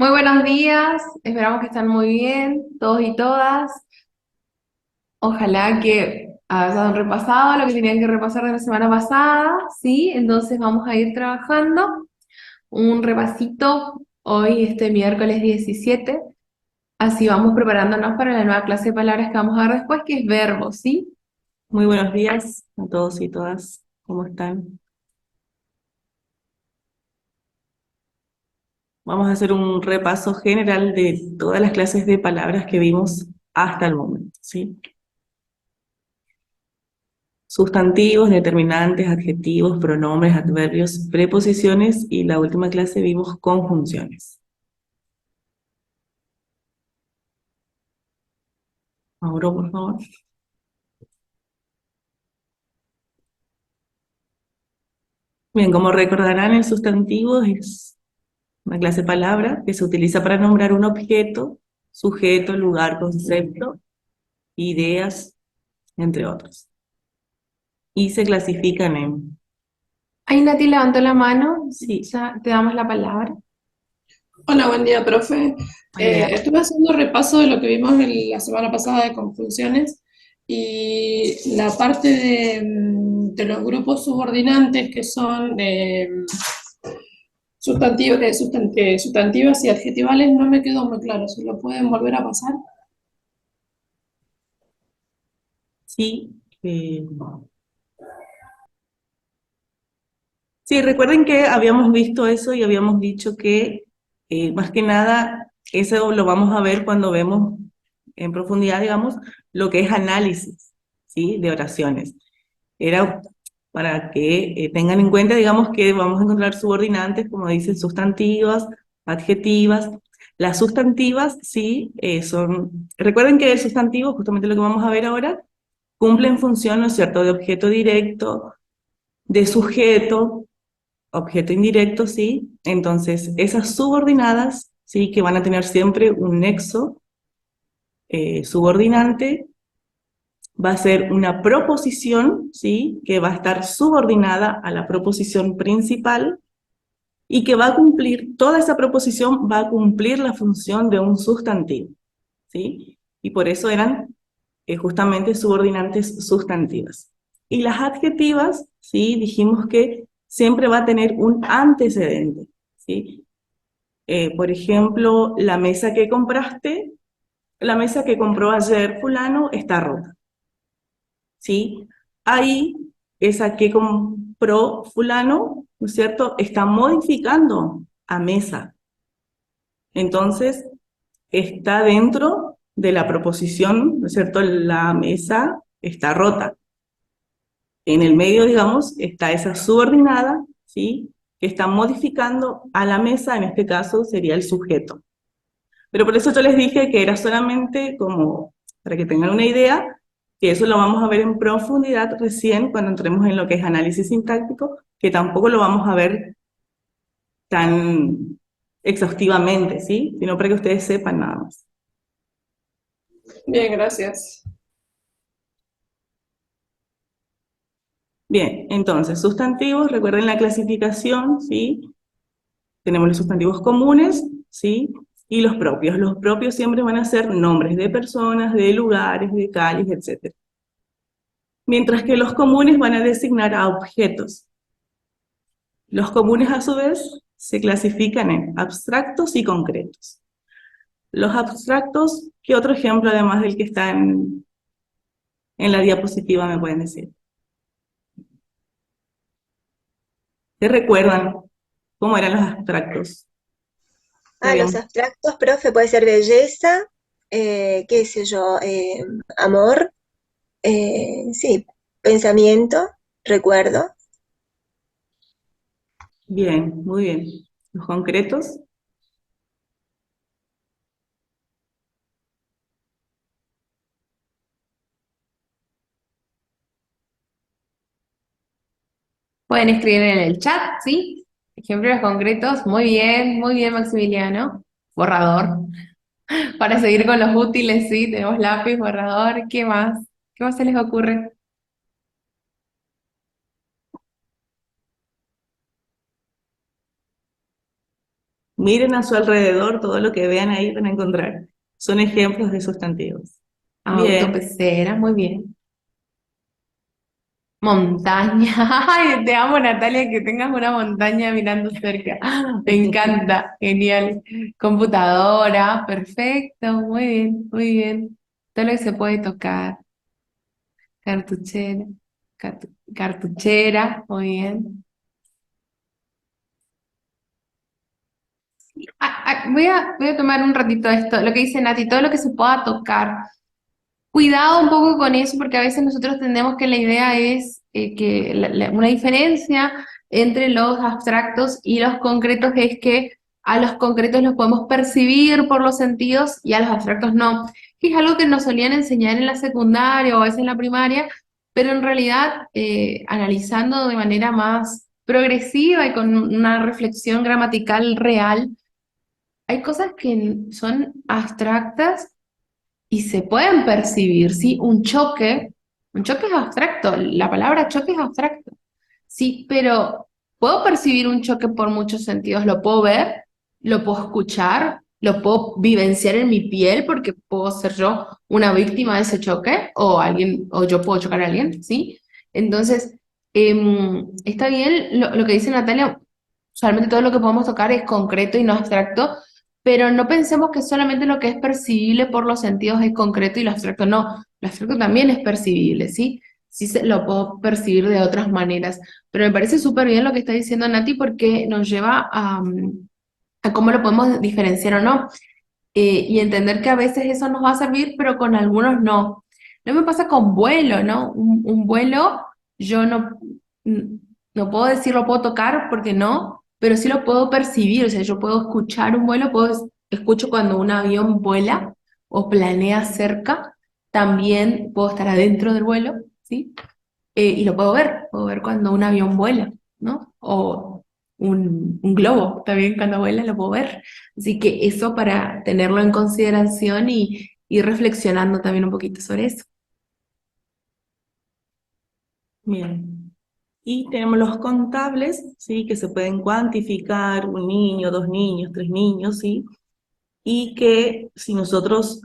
Muy buenos días, esperamos que estén muy bien, todos y todas. Ojalá que hayan repasado lo que tenían que repasar de la semana pasada, ¿sí? Entonces vamos a ir trabajando un repasito hoy, este miércoles 17. Así vamos preparándonos para la nueva clase de palabras que vamos a dar después, que es verbo, ¿sí? Muy buenos días a todos y todas. ¿Cómo están? Vamos a hacer un repaso general de todas las clases de palabras que vimos hasta el momento, ¿sí? Sustantivos, determinantes, adjetivos, pronombres, adverbios, preposiciones y la última clase vimos conjunciones. Mauro, por favor. Bien, como recordarán, el sustantivo es una clase de palabra que se utiliza para nombrar un objeto, sujeto, lugar, concepto, ideas, entre otros. Y se clasifican en... Ahí Nati levantó la mano, Sí, ya te damos la palabra. Hola, buen día, profe. Buen día. Estuve haciendo repaso de lo que vimos la semana pasada de conjunciones y la parte de los grupos subordinantes que son sustantivas y adjetivales no me quedó muy claro. ¿Se lo pueden volver a pasar? sí. Sí, recuerden que habíamos visto eso y habíamos dicho que más que nada eso lo vamos a ver cuando vemos en profundidad, digamos, lo que es análisis, ¿sí? De oraciones. Era para que tengan en cuenta, digamos, que vamos a encontrar subordinantes, como dicen, sustantivas, adjetivas. Las sustantivas, sí, son... Recuerden que el sustantivo, justamente lo que vamos a ver ahora, cumple en función, ¿no es cierto?, de objeto directo, de sujeto, objeto indirecto, sí. Entonces, esas subordinadas, sí, que van a tener siempre un nexo subordinante, va a ser una proposición, sí, que va a estar subordinada a la proposición principal y que va a cumplir, toda esa proposición va a cumplir la función de un sustantivo, sí. Y por eso eran justamente subordinantes sustantivas. Y las adjetivas, ¿sí? Dijimos que siempre va a tener un antecedente, ¿sí? Por ejemplo, la mesa que compraste, la mesa que compró ayer fulano está rota, ¿sí? Ahí, esa que compró fulano, ¿no es cierto?, está modificando a mesa. Entonces, está dentro de la proposición, ¿no es cierto?, la mesa está rota. En el medio, digamos, está esa subordinada, ¿sí?, que está modificando a la mesa, en este caso sería el sujeto. Pero por eso yo les dije que era solamente como, para que tengan una idea, que eso lo vamos a ver en profundidad recién cuando entremos en lo que es análisis sintáctico, que tampoco lo vamos a ver tan exhaustivamente, ¿sí? Sino para que ustedes sepan nada más. Bien, gracias. Bien, entonces, sustantivos, recuerden la clasificación, ¿sí? Tenemos los sustantivos comunes, ¿sí? Y los propios. Los propios siempre van a ser nombres de personas, de lugares, de calles, etc. Mientras que los comunes van a designar a objetos. Los comunes, a su vez, se clasifican en abstractos y concretos. Los abstractos, ¿qué otro ejemplo además del que está en la diapositiva me pueden decir? ¿Se recuerdan cómo eran los abstractos que Los habíamos? abstractos, profe, puede ser belleza, qué sé yo, amor, sí, pensamiento, recuerdo. Bien, muy bien. Los concretos, Pueden escribir en el chat, ¿sí? Ejemplos concretos. Muy bien, Maximiliano. Borrador. Para seguir con los útiles, sí, tenemos lápiz, borrador. ¿Qué más? ¿Qué más se les ocurre? Miren a su alrededor, todo lo que vean ahí van a encontrar. Son ejemplos de sustantivos. Bien, Autopecera, muy bien. Montaña. Ay, te amo, Natalia, que tengas una montaña mirando cerca. Me encanta, genial. Computadora, perfecto, muy bien, muy bien. Todo lo que se puede tocar. Cartuchera, cartuchera, muy bien. Voy a tomar un ratito esto, lo que dice Nati, todo lo que se pueda tocar. Cuidado un poco con eso, porque a veces nosotros entendemos que la idea es que una diferencia entre los abstractos y los concretos es que a los concretos los podemos percibir por los sentidos y a los abstractos no. Que es algo que nos solían enseñar en la secundaria o a veces en la primaria, pero en realidad analizando de manera más progresiva y con una reflexión gramatical real, hay cosas que son abstractas y se pueden percibir, ¿sí? Un choque es abstracto, la palabra choque es abstracto, sí, pero puedo percibir un choque por muchos sentidos, lo puedo ver, lo puedo escuchar, lo puedo vivenciar en mi piel porque puedo ser yo una víctima de ese choque o alguien, o yo puedo chocar a alguien, ¿sí? Entonces, está bien lo que dice Natalia, solamente todo lo que podemos tocar es concreto y no abstracto, pero no pensemos que solamente lo que es percibible por los sentidos es concreto y lo abstracto no. Lo abstracto también es percibible, ¿sí? Sí lo puedo percibir de otras maneras. Pero me parece súper bien lo que está diciendo Nati porque nos lleva a cómo lo podemos diferenciar o no. Y entender que a veces eso nos va a servir, pero con algunos no. No me pasa con vuelo, ¿no? Un vuelo, yo no puedo decir lo puedo tocar porque no, pero sí lo puedo percibir, o sea, yo puedo escuchar un vuelo, escucho cuando un avión vuela o planea cerca, también puedo estar adentro del vuelo, ¿sí? Y lo puedo ver cuando un avión vuela, ¿no? O un globo, también cuando vuela lo puedo ver. Así que eso para tenerlo en consideración y ir reflexionando también un poquito sobre eso. bien. Y tenemos los contables, ¿sí? Que se pueden cuantificar, un niño, dos niños, tres niños, ¿sí? Y que si nosotros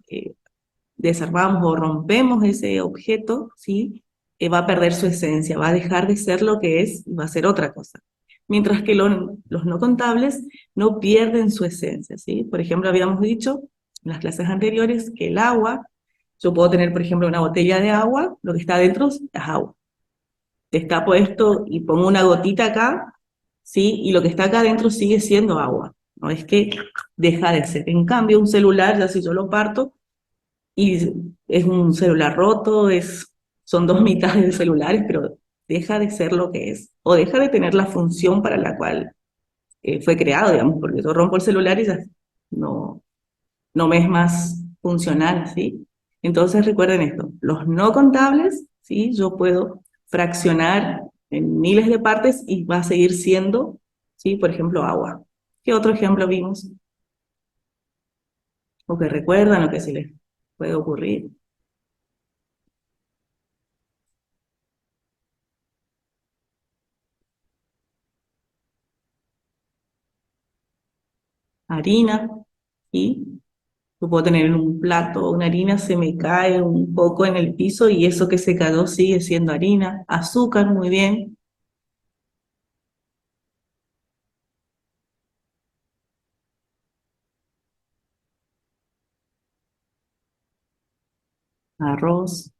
desarmamos o rompemos ese objeto, ¿sí? Va a perder su esencia, va a dejar de ser lo que es y va a ser otra cosa. Mientras que los no contables no pierden su esencia, ¿sí? Por ejemplo, habíamos dicho en las clases anteriores que el agua, yo puedo tener, por ejemplo, una botella de agua, lo que está adentro es agua. Está puesto y pongo una gotita acá, ¿sí? Y lo que está acá adentro sigue siendo agua, no es que deja de ser. En cambio, un celular, ya si yo lo parto, y es un celular roto, son dos mitades de celulares, pero deja de ser lo que es, o deja de tener la función para la cual fue creado, digamos, porque yo rompo el celular y ya no, no me es más funcional, ¿sí? Entonces recuerden esto, los no contables, ¿sí? Yo puedo fraccionar en miles de partes y va a seguir siendo, ¿sí? Por ejemplo, agua. ¿Qué otro ejemplo vimos? O que recuerdan o que se les puede ocurrir. Harina, ¿sí? Yo puedo tener en un plato una harina, se me cae un poco en el piso y eso que se cayó sigue siendo harina. Azúcar, muy bien. Arroz,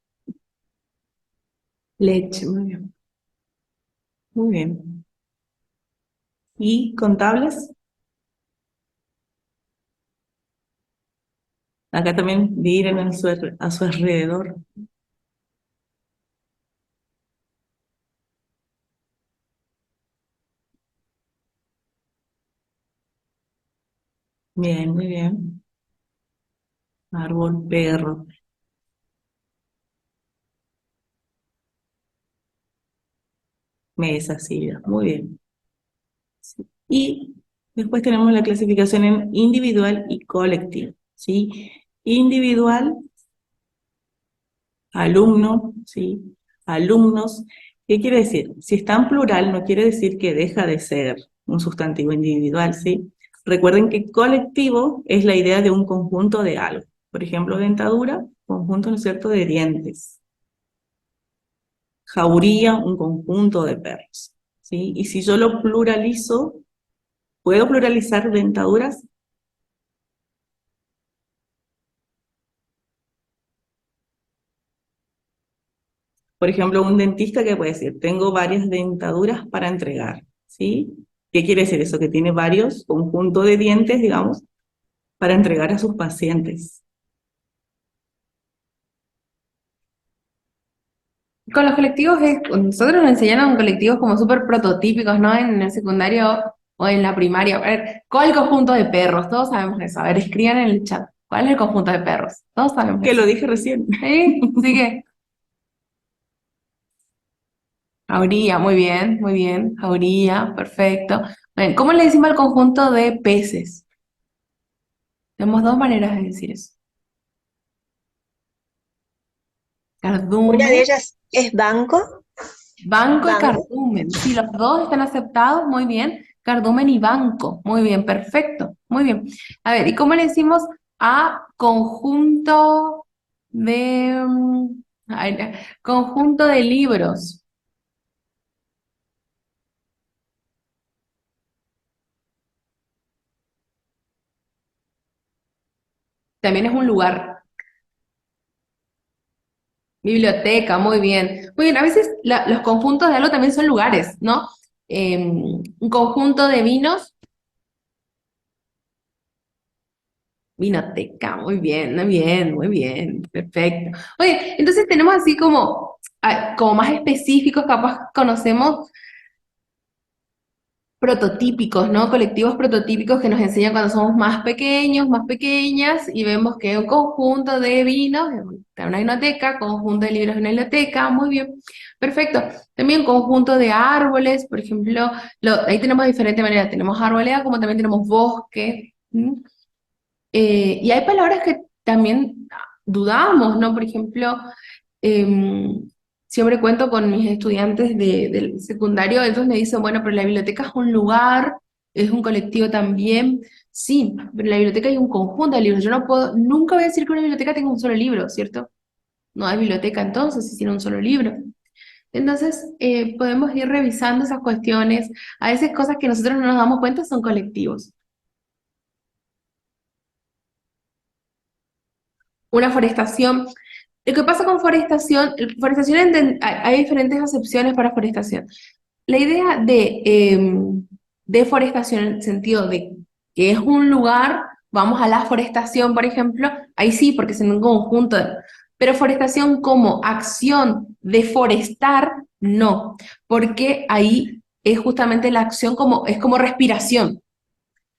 Leche, muy bien. muy bien. ¿Y contables? Acá también miren a su alrededor. Bien, muy bien. Árbol, perro, mesa, silla. Muy bien. Sí. Y después tenemos la clasificación en individual y colectivo, ¿sí? Individual, alumno, ¿sí? Alumnos. ¿Qué quiere decir? Si está en plural, no quiere decir que deja de ser un sustantivo individual, ¿sí? Recuerden que colectivo es la idea de un conjunto de algo. Por ejemplo, dentadura, conjunto, ¿no es cierto?, de dientes. Jauría, un conjunto de perros, ¿sí? Y si yo lo pluralizo, ¿puedo pluralizar dentaduras? Por ejemplo, un dentista que puede decir, tengo varias dentaduras para entregar, ¿sí? ¿Qué quiere decir eso? Que tiene varios conjuntos de dientes, digamos, para entregar a sus pacientes. Con los colectivos, nosotros nos enseñaron colectivos como súper prototípicos, ¿no? En el secundario o en la primaria. A ver, ¿cuál es el conjunto de perros? Todos sabemos eso. A ver, escriban en el chat. ¿Cuál es el conjunto de perros? Todos sabemos Que eso. lo dije recién. ¿Sí? Así que, jauría, muy bien, muy bien. Jauría, perfecto. Bien, ¿cómo le decimos al conjunto de peces? Tenemos dos maneras de decir eso. Una de Cardumen, ellas es banco, banco y banco. cardumen. Si los dos están aceptados, muy bien. Cardumen y banco. Muy bien, perfecto. Muy bien. A ver, ¿y cómo le decimos a conjunto de ay, no, conjunto de libros? También es un lugar. Biblioteca, muy bien. Muy bien, a veces los conjuntos de algo también son lugares, ¿no? Un conjunto de vinos. Vinoteca, muy bien, muy bien, muy bien, perfecto. Oye, entonces tenemos así como, como más específicos, capaz conocemos prototípicos, ¿no? Colectivos prototípicos que nos enseñan cuando somos más pequeños, más pequeñas, y vemos que un conjunto de vinos es una vinoteca, conjunto de libros es una biblioteca, muy bien, perfecto. También conjunto de árboles, por ejemplo, ahí tenemos diferentes maneras, tenemos arboleda como también tenemos bosque. ¿M? Y hay palabras que también dudamos, ¿no? Por ejemplo, em, siempre cuento con mis estudiantes del secundario, ellos me dicen, bueno, pero la biblioteca es un lugar, es un colectivo también. Sí, pero en la biblioteca hay un conjunto de libros. Yo no puedo, nunca voy a decir que una biblioteca tenga un solo libro, ¿cierto? No hay biblioteca entonces si tiene un solo libro. Entonces, podemos ir revisando esas cuestiones. A veces cosas que nosotros no nos damos cuenta son colectivos. Una forestación. Lo que pasa con forestación, hay diferentes acepciones para forestación. La idea de deforestación en el sentido de que es un lugar, vamos a la forestación, por ejemplo, ahí sí, porque es en un conjunto, pero forestación como acción de forestar, no, porque ahí es justamente la acción como, es como respiración.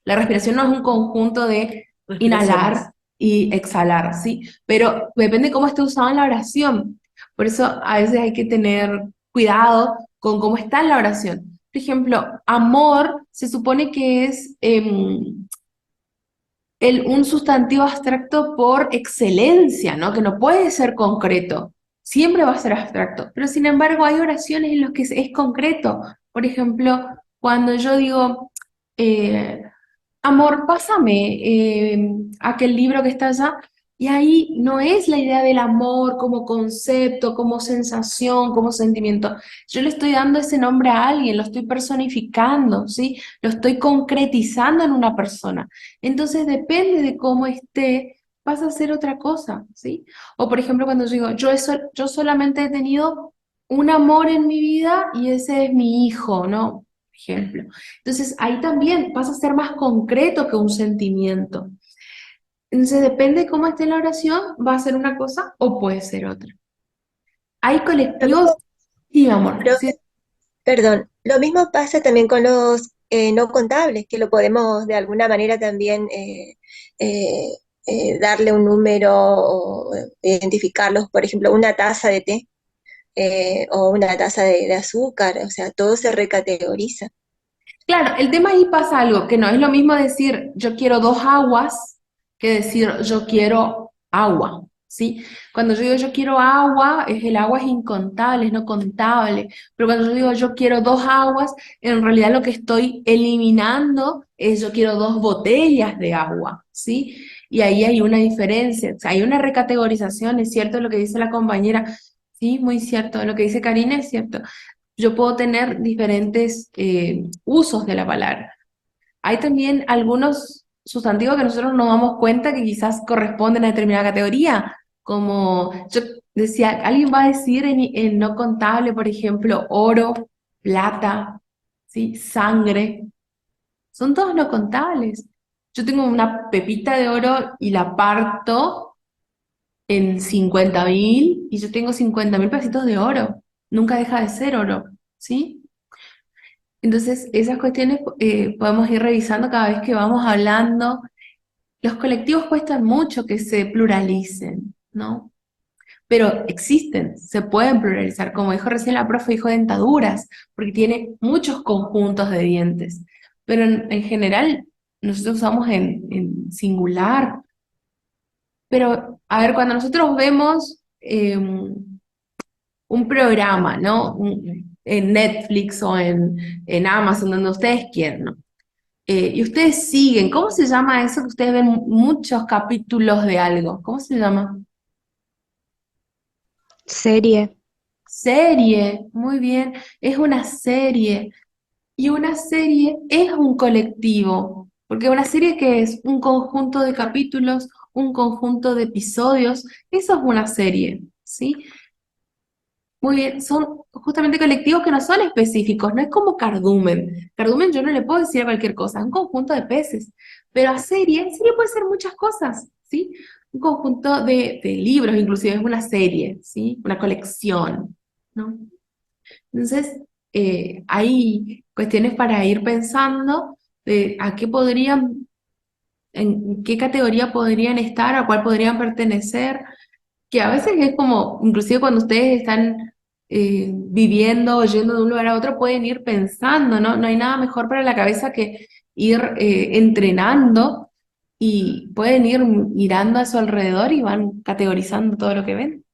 La respiración no es un conjunto de Respiraciones. inhalar y exhalar, ¿sí? Pero depende cómo esté usada en la oración. Por eso a veces hay que tener cuidado con cómo está en la oración. Por ejemplo, amor se supone que es un sustantivo abstracto por excelencia, ¿no? Que no puede ser concreto. Siempre va a ser abstracto. Pero sin embargo, hay oraciones en las que es concreto. Por ejemplo, cuando yo digo, eh, amor, pásame aquel libro que está allá. Y ahí no es la idea del amor como concepto, como sensación, como sentimiento. Yo le estoy dando ese nombre a alguien, lo estoy personificando, ¿sí? Lo estoy concretizando en una persona. Entonces depende de cómo esté, vas a hacer otra cosa, ¿sí? O por ejemplo, cuando yo digo, yo solamente he tenido un amor en mi vida y ese es mi hijo, ¿no? Por ejemplo. Entonces ahí también vas a ser más concreto que un sentimiento. Entonces depende de cómo esté la oración, va a ser una cosa o puede ser otra. Hay Lo colectivos, mismo, sí, mi amor, sí. profe, perdón, lo mismo pasa también con los no contables, que lo podemos de alguna manera también eh, darle un número o identificarlos, por ejemplo, una taza de té o una taza de azúcar, o sea, todo se recategoriza. Claro, el tema ahí pasa algo, que no es lo mismo decir yo quiero dos aguas que decir yo quiero agua. ¿sí? Cuando yo digo yo quiero agua, el agua es incontable, es no contable. Pero cuando yo digo yo quiero 2 aguas, en realidad lo que estoy eliminando es yo quiero 2 botellas de agua, ¿sí? Y ahí hay una diferencia, o sea, hay una recategorización, es cierto lo que dice la compañera, sí, muy cierto, lo que dice Karina es cierto. Yo puedo tener diferentes usos de la palabra. Hay también algunos sustantivos que nosotros nos damos cuenta que quizás corresponden a determinada categoría, como yo decía, alguien va a decir en no contable, por ejemplo, oro, plata, ¿sí? Sangre, son todos no contables. Yo tengo una pepita de oro y la parto en 50.000 y yo tengo 50.000 pesitos de oro. Nunca deja de ser oro, ¿sí? Entonces, esas cuestiones podemos ir revisando cada vez que vamos hablando. Los colectivos cuestan mucho que se pluralicen, ¿no? Pero existen, se pueden pluralizar. Como dijo recién la profe, dijo dentaduras, porque tiene muchos conjuntos de dientes. Pero en general, nosotros usamos en singular. Pero, a ver, cuando nosotros vemos un programa, ¿no? En Netflix o en Amazon, donde ustedes quieran, ¿no? Y ustedes siguen, ¿cómo se llama eso que ustedes ven muchos capítulos de algo? ¿Cómo se llama? Serie. Serie, muy bien, es una serie. Y una serie es un colectivo, porque una serie que es un conjunto de capítulos, un conjunto de episodios, eso es una serie, ¿sí? Muy bien, son justamente colectivos que no son específicos, no es como cardumen. Cardumen yo no le puedo decir a cualquier cosa, es un conjunto de peces. Pero a serie puede ser muchas cosas, ¿sí? Un conjunto de libros, inclusive es una serie, ¿sí? Una colección, ¿no? Entonces, hay cuestiones para ir pensando de a qué podrían, en qué categoría podrían estar, a cuál podrían pertenecer, que a veces es como, inclusive cuando ustedes están viviendo o yendo de un lugar a otro, pueden ir pensando, ¿no? No hay nada mejor para la cabeza que ir entrenando y pueden ir mirando a su alrededor y van categorizando todo lo que ven.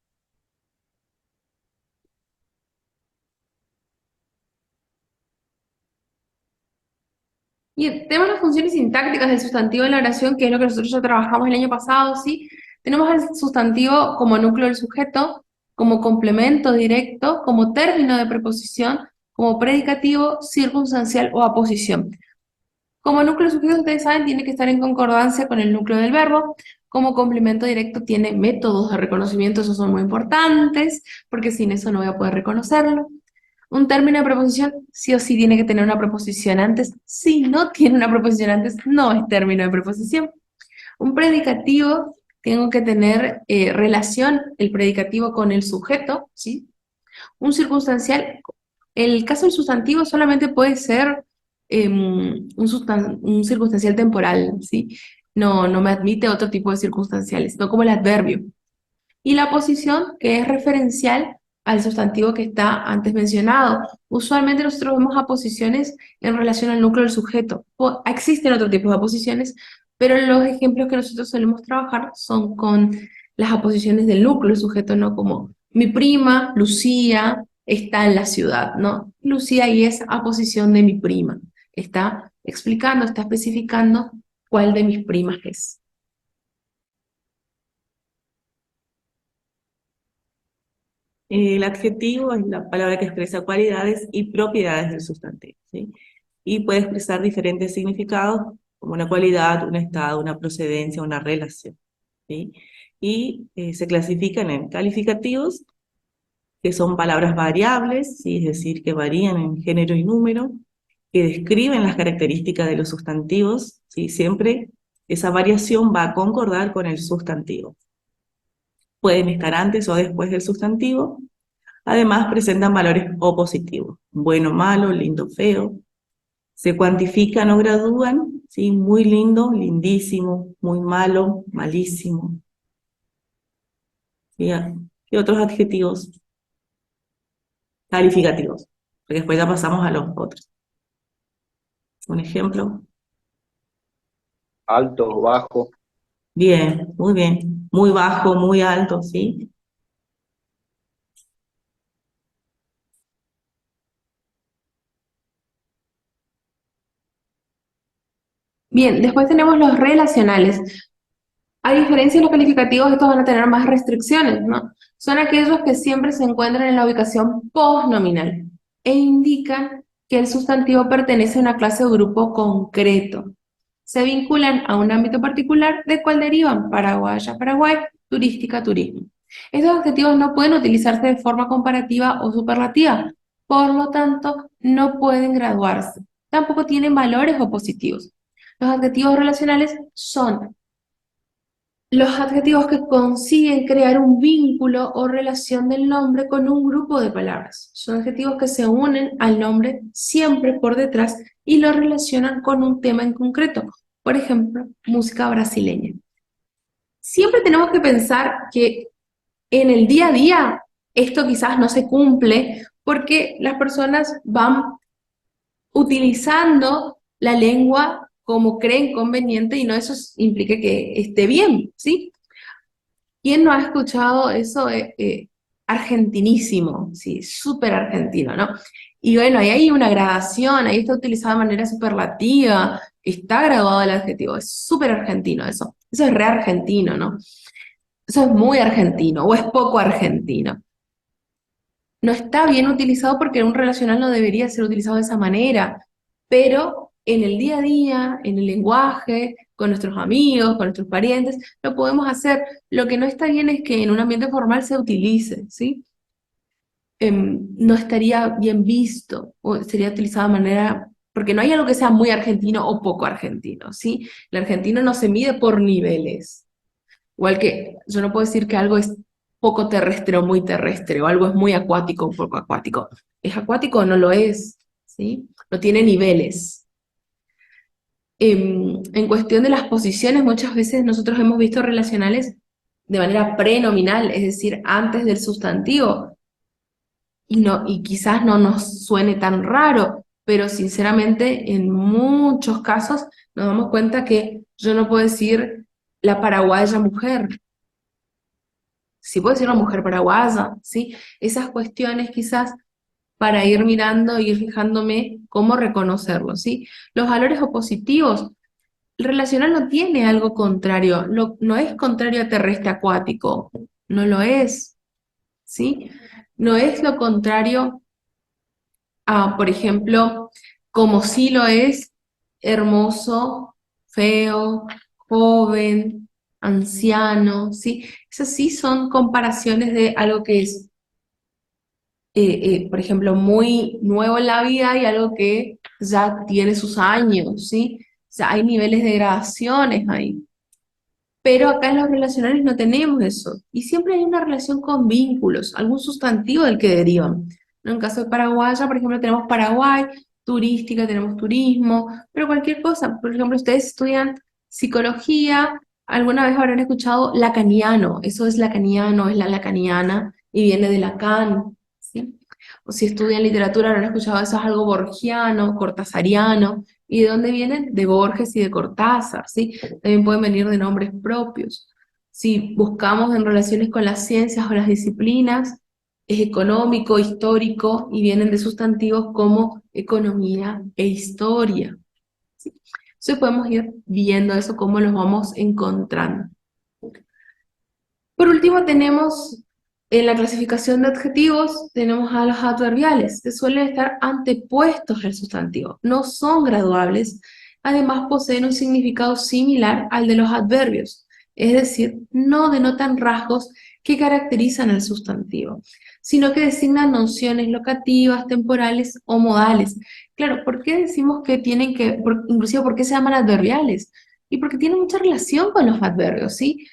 Y el tema de las funciones sintácticas del sustantivo en la oración, que es lo que nosotros ya trabajamos el año pasado, ¿sí? Tenemos al sustantivo como núcleo del sujeto, como complemento directo, como término de preposición, como predicativo, circunstancial o aposición. Como núcleo del sujeto, ustedes saben, tiene que estar en concordancia con el núcleo del verbo. Como complemento directo tiene métodos de reconocimiento, esos son muy importantes, porque sin eso no voy a poder reconocerlo. Un término de preposición sí o sí tiene que tener una preposición antes. Si no tiene una preposición antes, no es término de preposición. Un predicativo, tengo que tener relación el predicativo con el sujeto, ¿sí? Un circunstancial, el caso del sustantivo solamente puede ser un circunstancial temporal, ¿sí? No me admite otro tipo de circunstanciales, no como el adverbio. Y la posición, que es referencial al sustantivo que está antes mencionado. Usualmente nosotros vemos aposiciones en relación al núcleo del sujeto. Existen otros tipos de aposiciones, pero los ejemplos que nosotros solemos trabajar son con las aposiciones del núcleo del sujeto, ¿no? Como mi prima, Lucía, está en la ciudad, ¿no? Lucía y es aposición de mi prima. Está explicando, está especificando cuál de mis primas es. El adjetivo es la palabra que expresa cualidades y propiedades del sustantivo, ¿sí? Y puede expresar diferentes significados, como una cualidad, un estado, una procedencia, una relación, ¿sí? Y se clasifican en calificativos, que son palabras variables, ¿sí? Es decir, que varían en género y número, que describen las características de los sustantivos, ¿sí? Siempre esa variación va a concordar con el sustantivo. Pueden estar antes o después del sustantivo. Además, presentan valores opositivos, bueno, malo, lindo, feo. Se cuantifican o gradúan, ¿sí? Muy lindo, lindísimo, muy malo, malísimo. ¿Sí? ¿Qué otros adjetivos calificativos? Porque después ya pasamos a los otros. Un ejemplo. Alto, bajo, Bien, muy bien. Muy bajo, muy alto, ¿sí? Bien, después tenemos los relacionales. A diferencia de los calificativos, estos van a tener más restricciones, ¿no? Son aquellos que siempre se encuentran en la ubicación postnominal e indican que el sustantivo pertenece a una clase o grupo concreto. Se vinculan a un ámbito particular del cual derivan paraguaya, Paraguay, turística, turismo. Estos adjetivos no pueden utilizarse de forma comparativa o superlativa, por lo tanto, no pueden graduarse. Tampoco tienen valores opositivos. Los adjetivos relacionales son los adjetivos que consiguen crear un vínculo o relación del nombre con un grupo de palabras. Son adjetivos que se unen al nombre siempre por detrás y lo relacionan con un tema en concreto. Por ejemplo, música brasileña. Siempre tenemos que pensar que en el día a día esto quizás no se cumple porque las personas van utilizando la lengua como creen conveniente y no eso implica que esté bien, ¿sí? ¿Quién no ha escuchado eso? Argentinísimo, sí, súper argentino, ¿no? Y bueno, ahí hay una gradación, ahí está utilizado de manera superlativa, está graduado el adjetivo, es súper argentino eso. Eso es re argentino, ¿no? Eso es muy argentino o es poco argentino. No está bien utilizado porque un relacional no debería ser utilizado de esa manera, pero en el día a día, en el lenguaje, con nuestros amigos, con nuestros parientes, lo podemos hacer. Lo que no está bien es que en un ambiente formal se utilice, ¿sí? No estaría bien visto o sería utilizado de manera, porque no hay algo que sea muy argentino o poco argentino, ¿sí? El argentino no se mide por niveles. Igual que yo no puedo decir que algo es poco terrestre o muy terrestre, o algo es muy acuático o poco acuático. ¿Es acuático o no lo es? ¿Sí? No tiene niveles. En cuestión de las posiciones, muchas veces nosotros hemos visto relacionales de manera prenominal, es decir, antes del sustantivo, y quizás no nos suene tan raro, pero sinceramente en muchos casos nos damos cuenta que yo no puedo decir la paraguaya mujer, si puedo decir una mujer paraguaya, ¿sí? Esas cuestiones quizás para ir mirando, ir fijándome cómo reconocerlo, ¿sí? Los valores opositivos, el relacional no tiene algo contrario, no es contrario a terrestre acuático, no lo es, ¿sí? No es lo contrario a, por ejemplo, como sí lo es, hermoso, feo, joven, anciano, ¿sí? Esas sí son comparaciones de algo que es, por ejemplo, muy nuevo en la vida y algo que ya tiene sus años, ¿sí? O sea, hay niveles de gradaciones ahí. Pero acá en los relacionales no tenemos eso. Y siempre hay una relación con vínculos, algún sustantivo del que derivan. ¿No? En caso de paraguaya, por ejemplo, tenemos Paraguay, turística, tenemos turismo, pero cualquier cosa. Por ejemplo, ustedes estudian psicología, alguna vez habrán escuchado lacaniano. Eso es lacaniano, es la lacaniana y viene de Lacan, ¿sí? O si estudian literatura, habrán escuchado eso es algo borgiano, cortasariano. ¿Y de dónde vienen? De Borges y de Cortázar, ¿sí? También pueden venir de nombres propios. Si buscamos en relaciones con las ciencias o las disciplinas, es económico, histórico y vienen de sustantivos como economía e historia, ¿sí? Entonces podemos ir viendo eso, cómo los vamos encontrando. Por último, tenemos en la clasificación de adjetivos, tenemos a los adverbiales, que suelen estar antepuestos al sustantivo. No son graduables, además poseen un significado similar al de los adverbios, es decir, no denotan rasgos que caracterizan al sustantivo, sino que designan nociones locativas, temporales o modales. Claro, ¿por qué decimos que tienen que, inclusive por qué se llaman adverbiales? Y porque tienen mucha relación con los adverbios, ¿sí?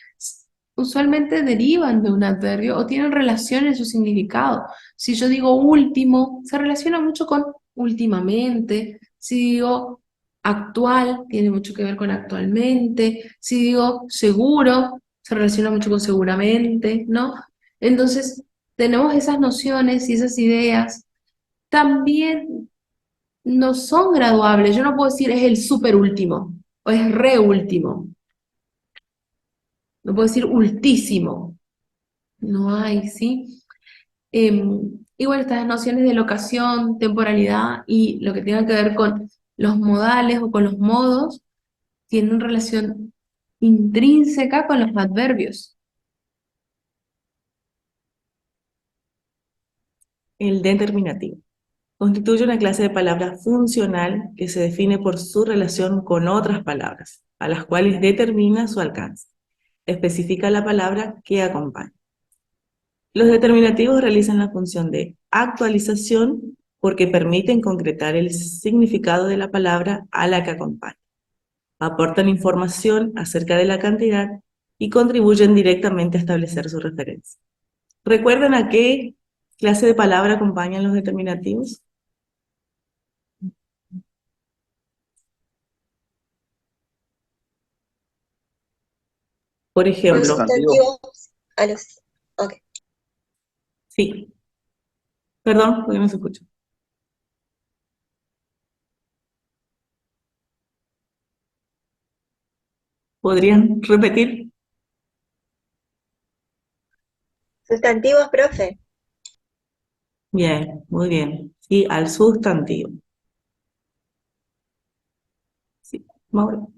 Usualmente derivan de un adverbio o tienen relación en su significado. Si yo digo último, se relaciona mucho con últimamente. Si digo actual, tiene mucho que ver con actualmente. Si digo seguro, se relaciona mucho con seguramente, ¿no? Entonces, tenemos esas nociones y esas ideas. También no son graduables. Yo no puedo decir es el super último o es re último. No puedo decir ultísimo. No hay, ¿sí? Y bueno, estas nociones de locación, temporalidad y lo que tenga que ver con los modales o con los modos, tienen relación intrínseca con los adverbios. El determinativo constituye una clase de palabra funcional que se define por su relación con otras palabras, a las cuales determina su alcance. Especifica la palabra que acompaña. Los determinativos realizan la función de actualización porque permiten concretar el significado de la palabra a la que acompaña. Aportan información acerca de la cantidad y contribuyen directamente a establecer su referencia. ¿Recuerdan a qué clase de palabra acompañan los determinativos? Por Los ejemplo, sustantivos a los... Ok. sí, perdón, porque no se escucha. ¿Podrían repetir? Sustantivos, profe. Bien, muy bien. Sí, al sustantivo. Sí, Mauro.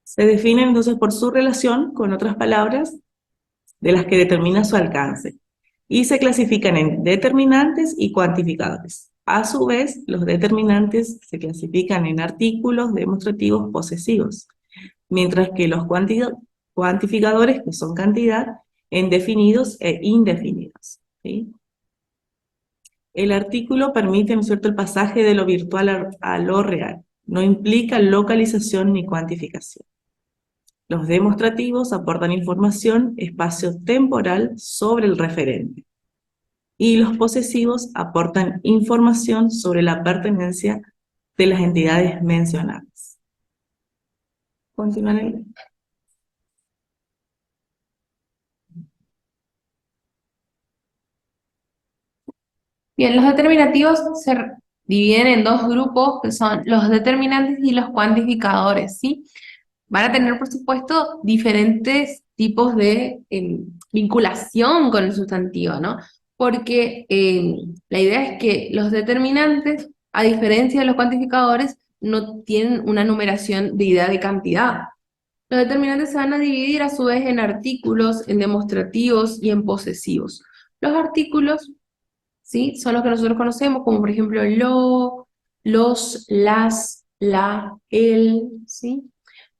Se definen entonces por su relación con otras palabras de las que determina su alcance y se clasifican en determinantes y cuantificadores. A su vez, los determinantes se clasifican en artículos demostrativos posesivos, mientras que los cuantificadores, que son cantidad, en definidos e indefinidos. ¿Sí? El artículo permite, ¿no es cierto?, el pasaje de lo virtual a lo real. No implica localización ni cuantificación. Los demostrativos aportan información espacio-temporal sobre el referente. Y los posesivos aportan información sobre la pertenencia de las entidades mencionadas. Continuaré. Bien, los determinativos se dividen en dos grupos que son los determinantes y los cuantificadores, ¿sí? Van a tener, por supuesto, diferentes tipos de vinculación con el sustantivo, ¿no? Porque la idea es que los determinantes, a diferencia de los cuantificadores, no tienen una numeración de idea de cantidad. Los determinantes se van a dividir a su vez en artículos, en demostrativos y en posesivos. Los artículos, ¿sí?, son los que nosotros conocemos, como por ejemplo los, las, la, el, ¿sí?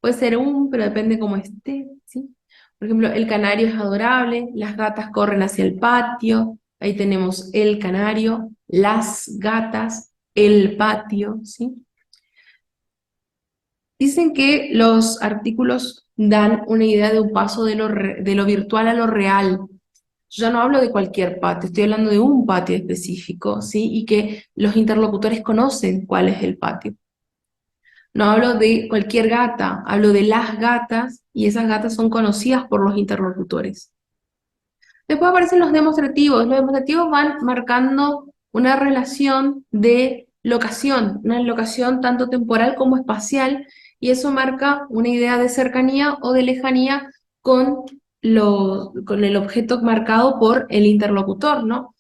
Puede ser un, pero depende cómo esté, ¿sí? Por ejemplo, el canario es adorable, las gatas corren hacia el patio, ahí tenemos el canario, las gatas, el patio, ¿sí? Dicen que los artículos dan una idea de un paso de lo virtual a lo real. Yo ya no hablo de cualquier patio, estoy hablando de un patio específico, ¿sí? Y que los interlocutores conocen cuál es el patio. No hablo de cualquier gata, hablo de las gatas y esas gatas son conocidas por los interlocutores. Después aparecen los demostrativos. Los demostrativos van marcando una relación de locación, una locación tanto temporal como espacial, y eso marca una idea de cercanía o de lejanía con el objeto marcado por el interlocutor, ¿no?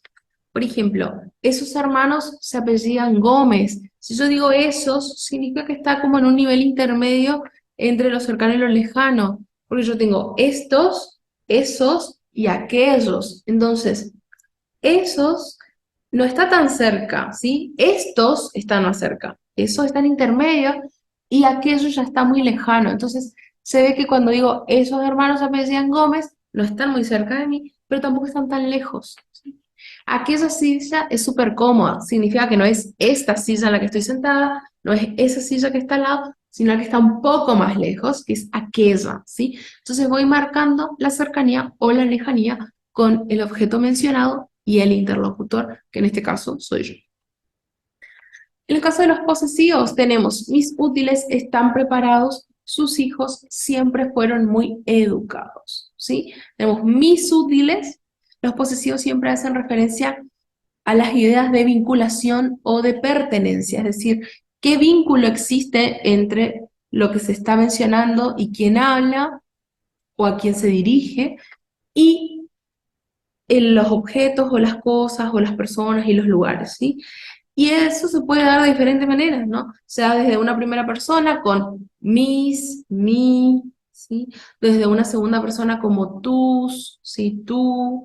Por ejemplo, esos hermanos se apellidan Gómez. Si yo digo esos, significa que está como en un nivel intermedio entre lo cercano y lo lejano, porque yo tengo estos, esos y aquellos. Entonces, esos no está tan cerca, ¿sí? Estos están más cerca, esos están intermedios y aquello ya está muy lejano. Entonces, se ve que cuando digo esos hermanos se apellidan Gómez, no están muy cerca de mí, pero tampoco están tan lejos, ¿sí? Aquella silla es súper cómoda, significa que no es esta silla en la que estoy sentada, no es esa silla que está al lado, sino que está un poco más lejos, que es aquella, ¿sí? Entonces voy marcando la cercanía o la lejanía con el objeto mencionado y el interlocutor, que en este caso soy yo. En el caso de los posesivos tenemos mis útiles están preparados, sus hijos siempre fueron muy educados, ¿sí? Tenemos mis útiles, Los posesivos siempre hacen referencia a las ideas de vinculación o de pertenencia, es decir, qué vínculo existe entre lo que se está mencionando y quién habla o a quién se dirige, y en los objetos o las cosas o las personas y los lugares, ¿sí? Y eso se puede dar de diferentes maneras, ¿no? O sea, desde una primera persona con mis, mi, ¿sí? Desde una segunda persona como tus, ¿sí? Tú.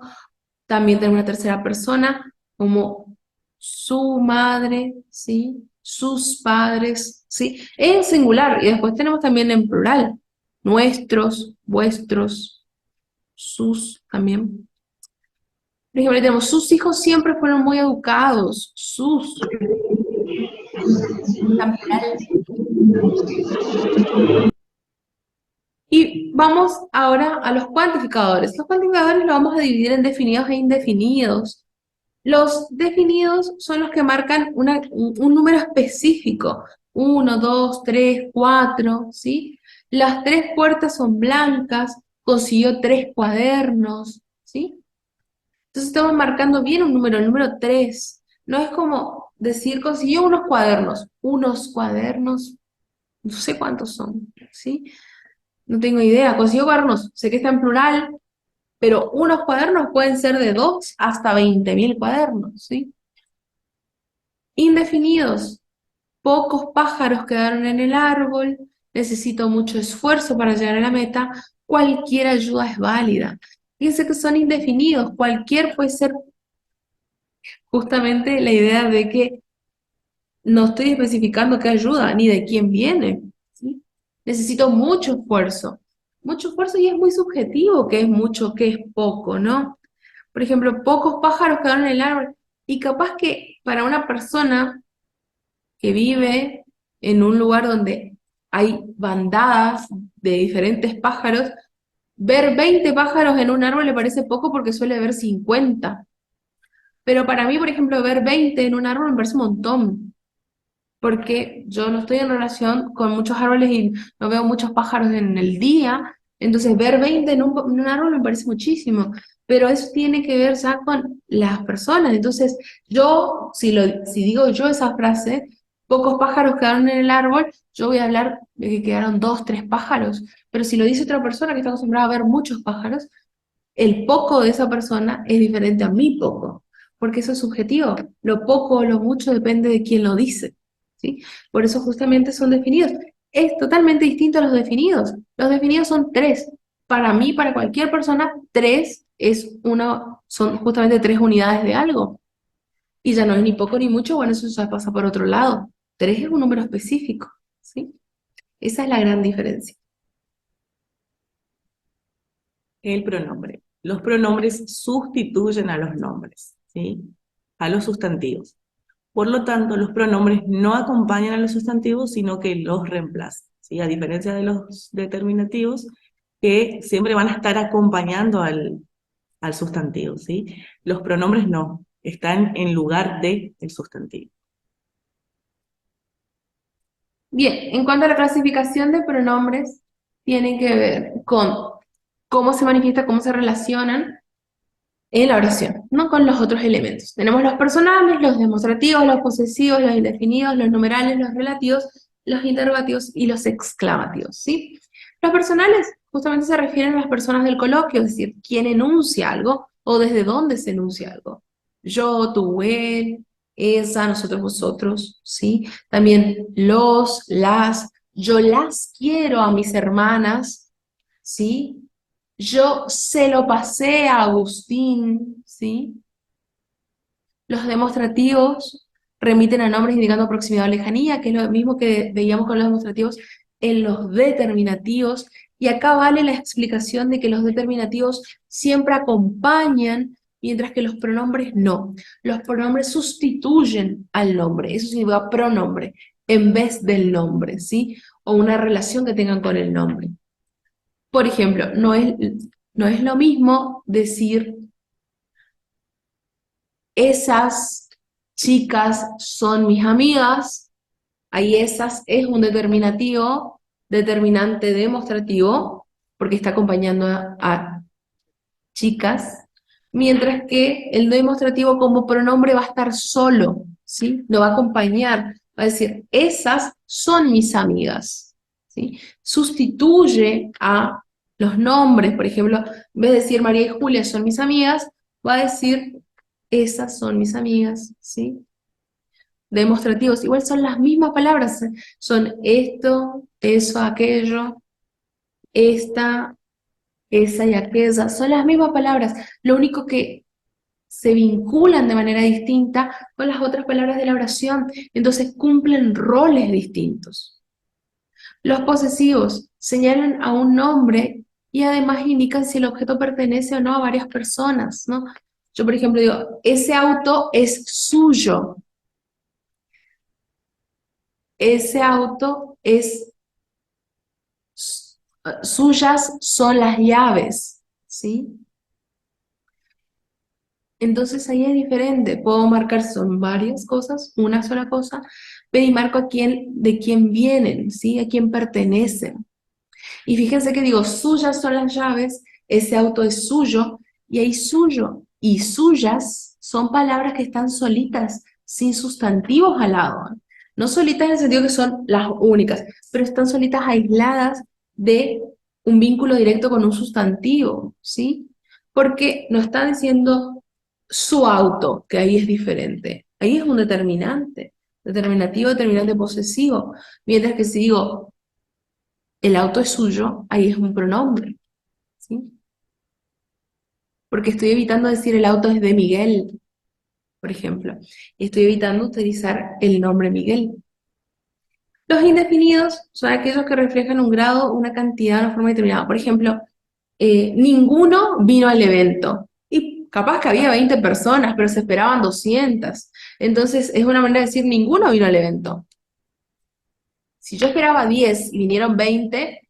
También tenemos una tercera persona como su madre, ¿sí? Sus padres, ¿sí? En singular. Y después tenemos también en plural. Nuestros, vuestros, sus también. Por ejemplo, ahí tenemos, sus hijos siempre fueron muy educados. Sus, en plural. Y vamos ahora a los cuantificadores. Los cuantificadores los vamos a dividir en definidos e indefinidos. Los definidos son los que marcan un número específico. 1, 2, 3, 4, ¿sí? Las 3 puertas son blancas, consiguió 3 cuadernos, ¿sí? Entonces estamos marcando bien un número, el número 3. No es como decir consiguió unos cuadernos, no sé cuántos son, ¿sí? No tengo idea, consiguió cuadernos, sé que está en plural, pero unos cuadernos pueden ser de 2 hasta 20.000 cuadernos, ¿sí? Indefinidos. Pocos pájaros quedaron en el árbol, necesito mucho esfuerzo para llegar a la meta, cualquier ayuda es válida. Fíjense que son indefinidos, cualquier puede ser justamente la idea de que no estoy especificando qué ayuda ni de quién viene, ¿sí? Necesito mucho esfuerzo y es muy subjetivo qué es mucho, qué es poco, ¿no? Por ejemplo, pocos pájaros quedaron en el árbol y capaz que para una persona que vive en un lugar donde hay bandadas de diferentes pájaros, ver 20 pájaros en un árbol le parece poco porque suele ver 50. Pero para mí, por ejemplo, ver 20 en un árbol me parece un montón, porque yo no estoy en relación con muchos árboles y no veo muchos pájaros en el día, entonces ver 20 en un árbol me parece muchísimo, pero eso tiene que ver ya con las personas, entonces yo, si digo yo esa frase, pocos pájaros quedaron en el árbol, yo voy a hablar de que quedaron 2, 3 pájaros, pero si lo dice otra persona que está acostumbrada a ver muchos pájaros, el poco de esa persona es diferente a mi poco, porque eso es subjetivo. Lo poco o lo mucho depende de quién lo dice, ¿sí? Por eso justamente son definidos. Es totalmente distinto a los definidos. Los definidos son 3. Para mí, para cualquier persona, 3 son justamente 3 unidades de algo. Y ya no es ni poco ni mucho, bueno, eso ya pasa por otro lado. 3 es un número específico, ¿sí? Esa es la gran diferencia. El pronombre. Los pronombres sustituyen a los nombres, ¿sí? A los sustantivos. Por lo tanto, los pronombres no acompañan a los sustantivos, sino que los reemplazan, ¿sí? A diferencia de los determinativos, que siempre van a estar acompañando al sustantivo, ¿sí? Los pronombres no, están en lugar del sustantivo. Bien, en cuanto a la clasificación de pronombres, tiene que ver con cómo se manifiesta, cómo se relacionan en la oración, no con los otros elementos. Tenemos los personales, los demostrativos, los posesivos, los indefinidos, los numerales, los relativos, los interrogativos y los exclamativos, ¿sí? Los personales justamente se refieren a las personas del coloquio, es decir, quién enuncia algo o desde dónde se enuncia algo. Yo, tú, él, esa, nosotros, vosotros, ¿sí? También los, las, yo las quiero a mis hermanas, ¿sí? Yo se lo pasé a Agustín, ¿sí? Los demostrativos remiten a nombres indicando proximidad o lejanía, que es lo mismo que veíamos con los demostrativos en los determinativos. Y acá vale la explicación de que los determinativos siempre acompañan, mientras que los pronombres no. Los pronombres sustituyen al nombre, eso significa pronombre, en vez del nombre, ¿sí? O una relación que tengan con el nombre. Por ejemplo, no es lo mismo decir esas chicas son mis amigas, ahí esas es un determinativo, determinante demostrativo, porque está acompañando a chicas, mientras que el no demostrativo como pronombre va a estar solo, ¿sí? No va a acompañar, va a decir, esas son mis amigas, ¿sí? Sustituye a los nombres, por ejemplo, en vez de decir María y Julia son mis amigas, va a decir, esas son mis amigas, ¿sí? Demostrativos, igual son las mismas palabras, son esto, eso, aquello, esta, esa y aquella, son las mismas palabras, lo único que se vinculan de manera distinta con las otras palabras de la oración, entonces cumplen roles distintos. Los posesivos señalan a un nombre y además indican si el objeto pertenece o no a varias personas, ¿no? Yo, por ejemplo, digo, ese auto es suyo, ese auto es suyas son las llaves, ¿sí? Entonces ahí es diferente, puedo marcar son varias cosas, una sola cosa, pero y marco a quién, de quién vienen, ¿sí? A quién pertenecen. Y fíjense que digo, suyas son las llaves, ese auto es suyo, y ahí suyo y suyas son palabras que están solitas, sin sustantivos al lado. No solitas en el sentido que son las únicas, pero están solitas aisladas de un vínculo directo con un sustantivo, ¿sí? Porque no está diciendo su auto, que ahí es diferente. Ahí es un determinante, determinativo, determinante posesivo. Mientras que si digo el auto es suyo, ahí es un pronombre, ¿sí? Porque estoy evitando decir el auto es de Miguel, por ejemplo, y estoy evitando utilizar el nombre Miguel. Los indefinidos son aquellos que reflejan un grado, una cantidad, una forma determinada. Por ejemplo, ninguno vino al evento. Y capaz que había 20 personas, pero se esperaban 200. Entonces es una manera de decir ninguno vino al evento. Si yo esperaba 10 y vinieron 20,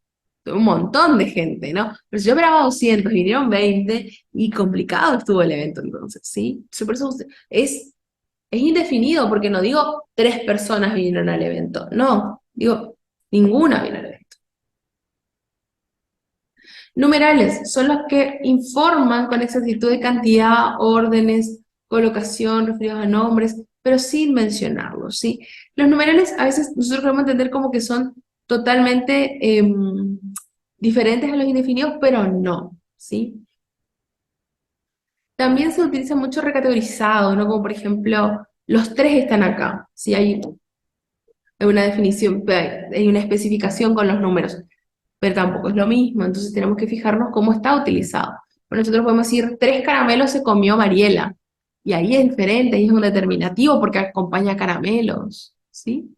un montón de gente, ¿no? Pero si yo esperaba 200, vinieron 20 y complicado estuvo el evento entonces, ¿sí? Por eso es indefinido porque no digo 3 personas vinieron al evento, no, digo ninguna vino al evento. Numerales son los que informan con exactitud de cantidad, órdenes, colocación, referidos a nombres, pero sin mencionarlos, ¿sí? Los numerales a veces nosotros podemos entender como que son totalmente diferentes a los indefinidos, pero no, ¿sí? También se utiliza mucho recategorizado, ¿no? Como por ejemplo, los tres están acá, ¿sí? Hay una definición, hay una especificación con los números, pero tampoco es lo mismo, entonces tenemos que fijarnos cómo está utilizado. Bueno, nosotros podemos decir, 3 caramelos se comió Mariela, y ahí es diferente, ahí es un determinativo porque acompaña caramelos, ¿sí?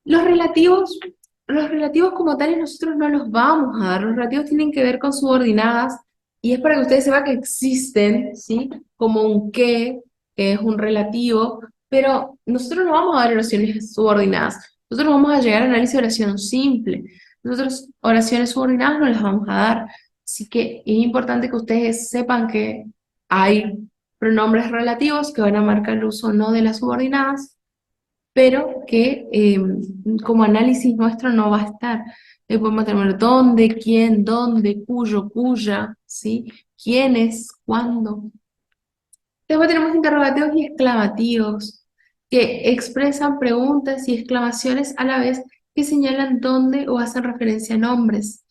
Los relativos, los relativos como tales nosotros no los vamos a dar, los relativos tienen que ver con subordinadas, y es para que ustedes sepan que existen, ¿sí? Como un que es un relativo, pero nosotros no vamos a dar oraciones subordinadas, nosotros vamos a llegar a análisis de oración simple, nosotros oraciones subordinadas no las vamos a dar, así que es importante que ustedes sepan que hay pronombres relativos que van a marcar el uso no de las subordinadas, pero que como análisis nuestro no va a estar. Podemos tener dónde, quién, dónde, cuyo, cuya, ¿sí? ¿Quiénes? ¿Cuándo? Después tenemos interrogativos y exclamativos, que expresan preguntas y exclamaciones a la vez que señalan dónde o hacen referencia a nombres.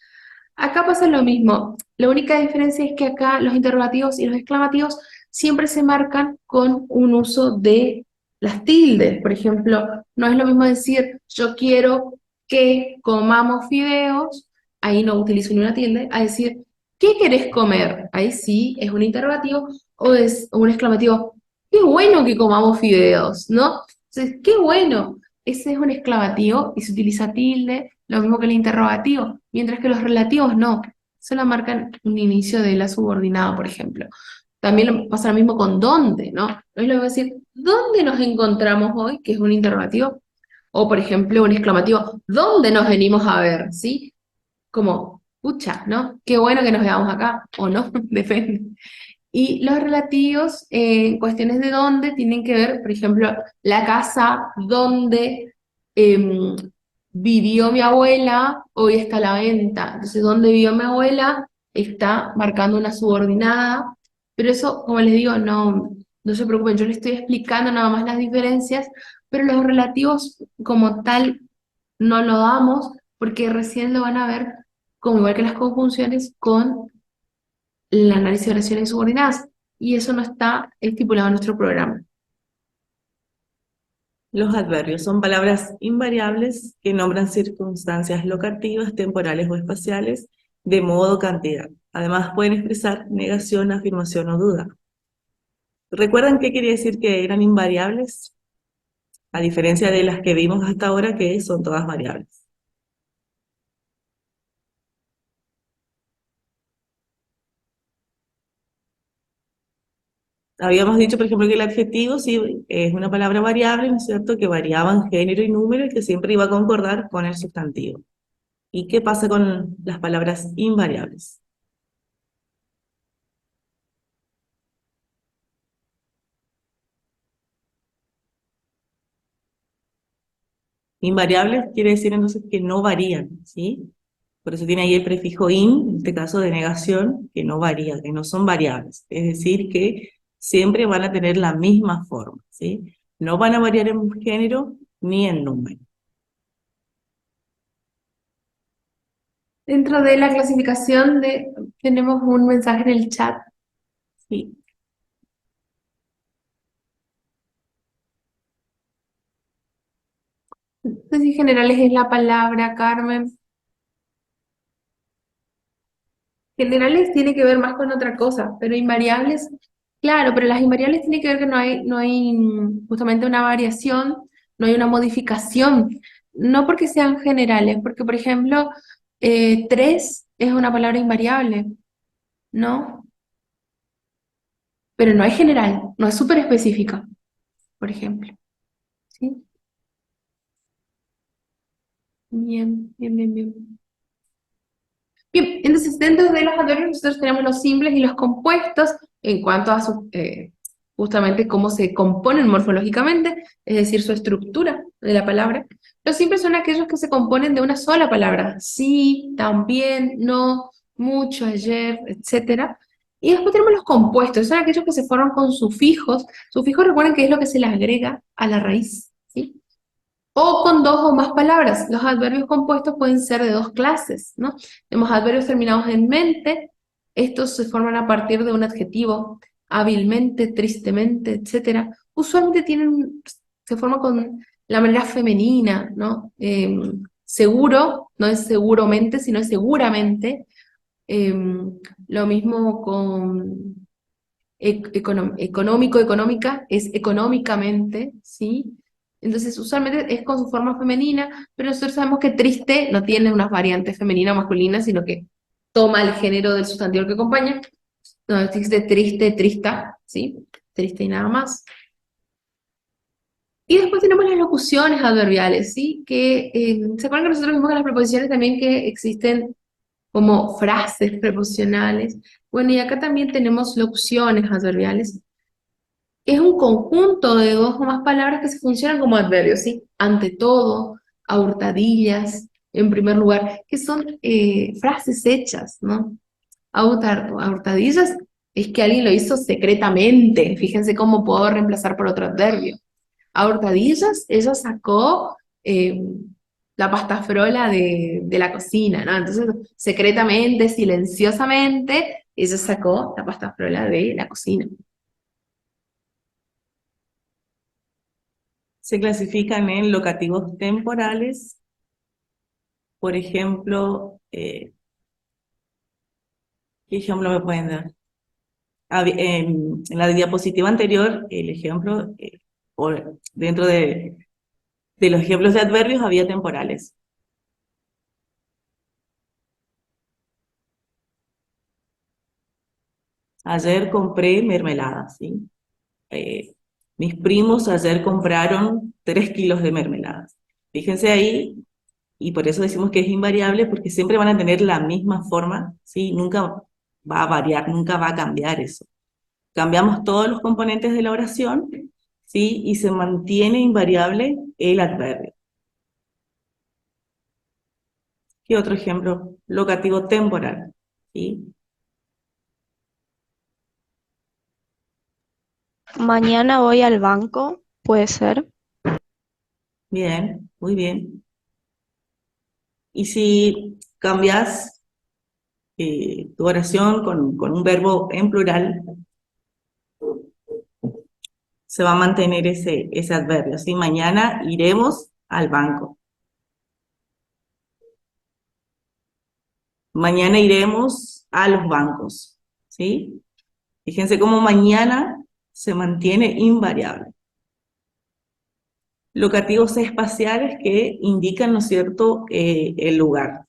Acá pasa lo mismo, la única diferencia es que acá los interrogativos y los exclamativos siempre se marcan con un uso de las tildes. Por ejemplo, no es lo mismo decir yo quiero que comamos fideos, ahí no utilizo ni una tilde, a decir ¿qué querés comer? Ahí sí es un interrogativo o es un exclamativo, qué bueno que comamos fideos, ¿no? Entonces, qué bueno, ese es un exclamativo y se utiliza tilde, lo mismo que el interrogativo, mientras que los relativos no, solo marcan un inicio de la subordinada, por ejemplo. También pasa lo mismo con dónde, ¿no? Es lo que decir, ¿dónde nos encontramos hoy? Que es un interrogativo. O, por ejemplo, un exclamativo, ¿dónde nos venimos a ver? ¿Sí? Como, pucha, ¿no? Qué bueno que nos veamos acá, o no, depende. Y los relativos en cuestiones de dónde tienen que ver, por ejemplo, la casa donde vivió mi abuela, hoy está a la venta. Entonces, ¿dónde vivió mi abuela? está marcando una subordinada, pero eso, como les digo, no se preocupen, yo les estoy explicando nada más las diferencias, pero los relativos como tal no lo damos porque recién lo van a ver, como igual que las conjunciones, con el análisis de oraciones subordinadas, y eso no está estipulado en nuestro programa. Los adverbios son palabras invariables que nombran circunstancias locativas, temporales o espaciales, de modo o cantidad. Además pueden expresar negación, afirmación o duda. ¿Recuerdan qué quería decir que eran invariables? A diferencia de las que vimos hasta ahora, que son todas variables. Habíamos dicho, por ejemplo, que el adjetivo sí es una palabra variable, ¿no es cierto?, que variaba en género y número y que siempre iba a concordar con el sustantivo. ¿Y qué pasa con las palabras invariables? Invariables quiere decir entonces que no varían, ¿sí? Por eso tiene ahí el prefijo in, en este caso de negación, que no varía, que no son variables. Es decir, que siempre van a tener la misma forma, ¿sí? No van a variar en género ni en número. Dentro de la clasificación tenemos un mensaje en el chat. Sí. No sé si generales es la palabra, Carmen. Generales tiene que ver más con otra cosa, pero invariables, claro, pero las invariables tienen que ver que no hay justamente una variación, no hay una modificación, no porque sean generales, porque por ejemplo, tres es una palabra invariable, ¿no? Pero no es general, no es súper específica, por ejemplo. ¿Sí? Bien, bien, bien, bien. Bien, entonces dentro de los adverbios nosotros tenemos los simples y los compuestos en cuanto a justamente cómo se componen morfológicamente, es decir, su estructura de la palabra. Los simples son aquellos que se componen de una sola palabra, sí, también, no, mucho, ayer, etcétera. Y después tenemos los compuestos, son aquellos que se forman con sufijos. Sufijos, recuerden que es lo que se le agrega a la raíz, ¿sí? O con dos o más palabras. Los adverbios compuestos pueden ser de dos clases, ¿no? Tenemos adverbios terminados en mente. Estos se forman a partir de un adjetivo, hábilmente, tristemente, etcétera. Usualmente se forman con la manera femenina, ¿no? Seguro, no es seguramente, sino es seguramente. Lo mismo con económico, económica, es económicamente, ¿sí? Entonces, usualmente es con su forma femenina, pero nosotros sabemos que triste no tiene unas variantes femenina o masculina, sino que toma el género del sustantivo que acompaña. No existe triste, trista, ¿sí? Triste y nada más. Y después tenemos las locuciones adverbiales, ¿sí? ¿Se acuerdan que nosotros vimos en las preposiciones también que existen como frases preposicionales? Bueno, y acá también tenemos locuciones adverbiales. Es un conjunto de dos o más palabras que se funcionan como adverbios, ¿sí? Ante todo, a hurtadillas, en primer lugar, que son frases hechas, ¿no? A hurtadillas es que alguien lo hizo secretamente. Fíjense cómo puedo reemplazar por otro adverbio. A hurtadillas, ella sacó eh, la pasta frola de la cocina, ¿no? Entonces, secretamente, silenciosamente, ella sacó la pasta frola de la cocina. Se clasifican en locativos temporales, por ejemplo, ¿qué ejemplo me pueden dar? En la diapositiva anterior, el ejemplo, dentro de los ejemplos de adverbios había temporales. Ayer compré mermelada, ¿sí? Eh, Mis primos ayer compraron 3 kilos de mermeladas. Fíjense ahí, y por eso decimos que es invariable, porque siempre van a tener la misma forma, ¿sí? Nunca va a variar, nunca va a cambiar eso. Cambiamos todos los componentes de la oración, ¿sí? Y se mantiene invariable el adverbio. ¿Qué otro ejemplo? Locativo temporal, ¿sí? Mañana voy al banco, puede ser. Bien, muy bien. Y si cambias tu oración con un verbo en plural, se va a mantener ese adverbio, ¿sí? Mañana iremos al banco. Mañana iremos a los bancos, ¿sí? Fíjense cómo mañana se mantiene invariable. Locativos espaciales que indican, ¿no es cierto?, el lugar.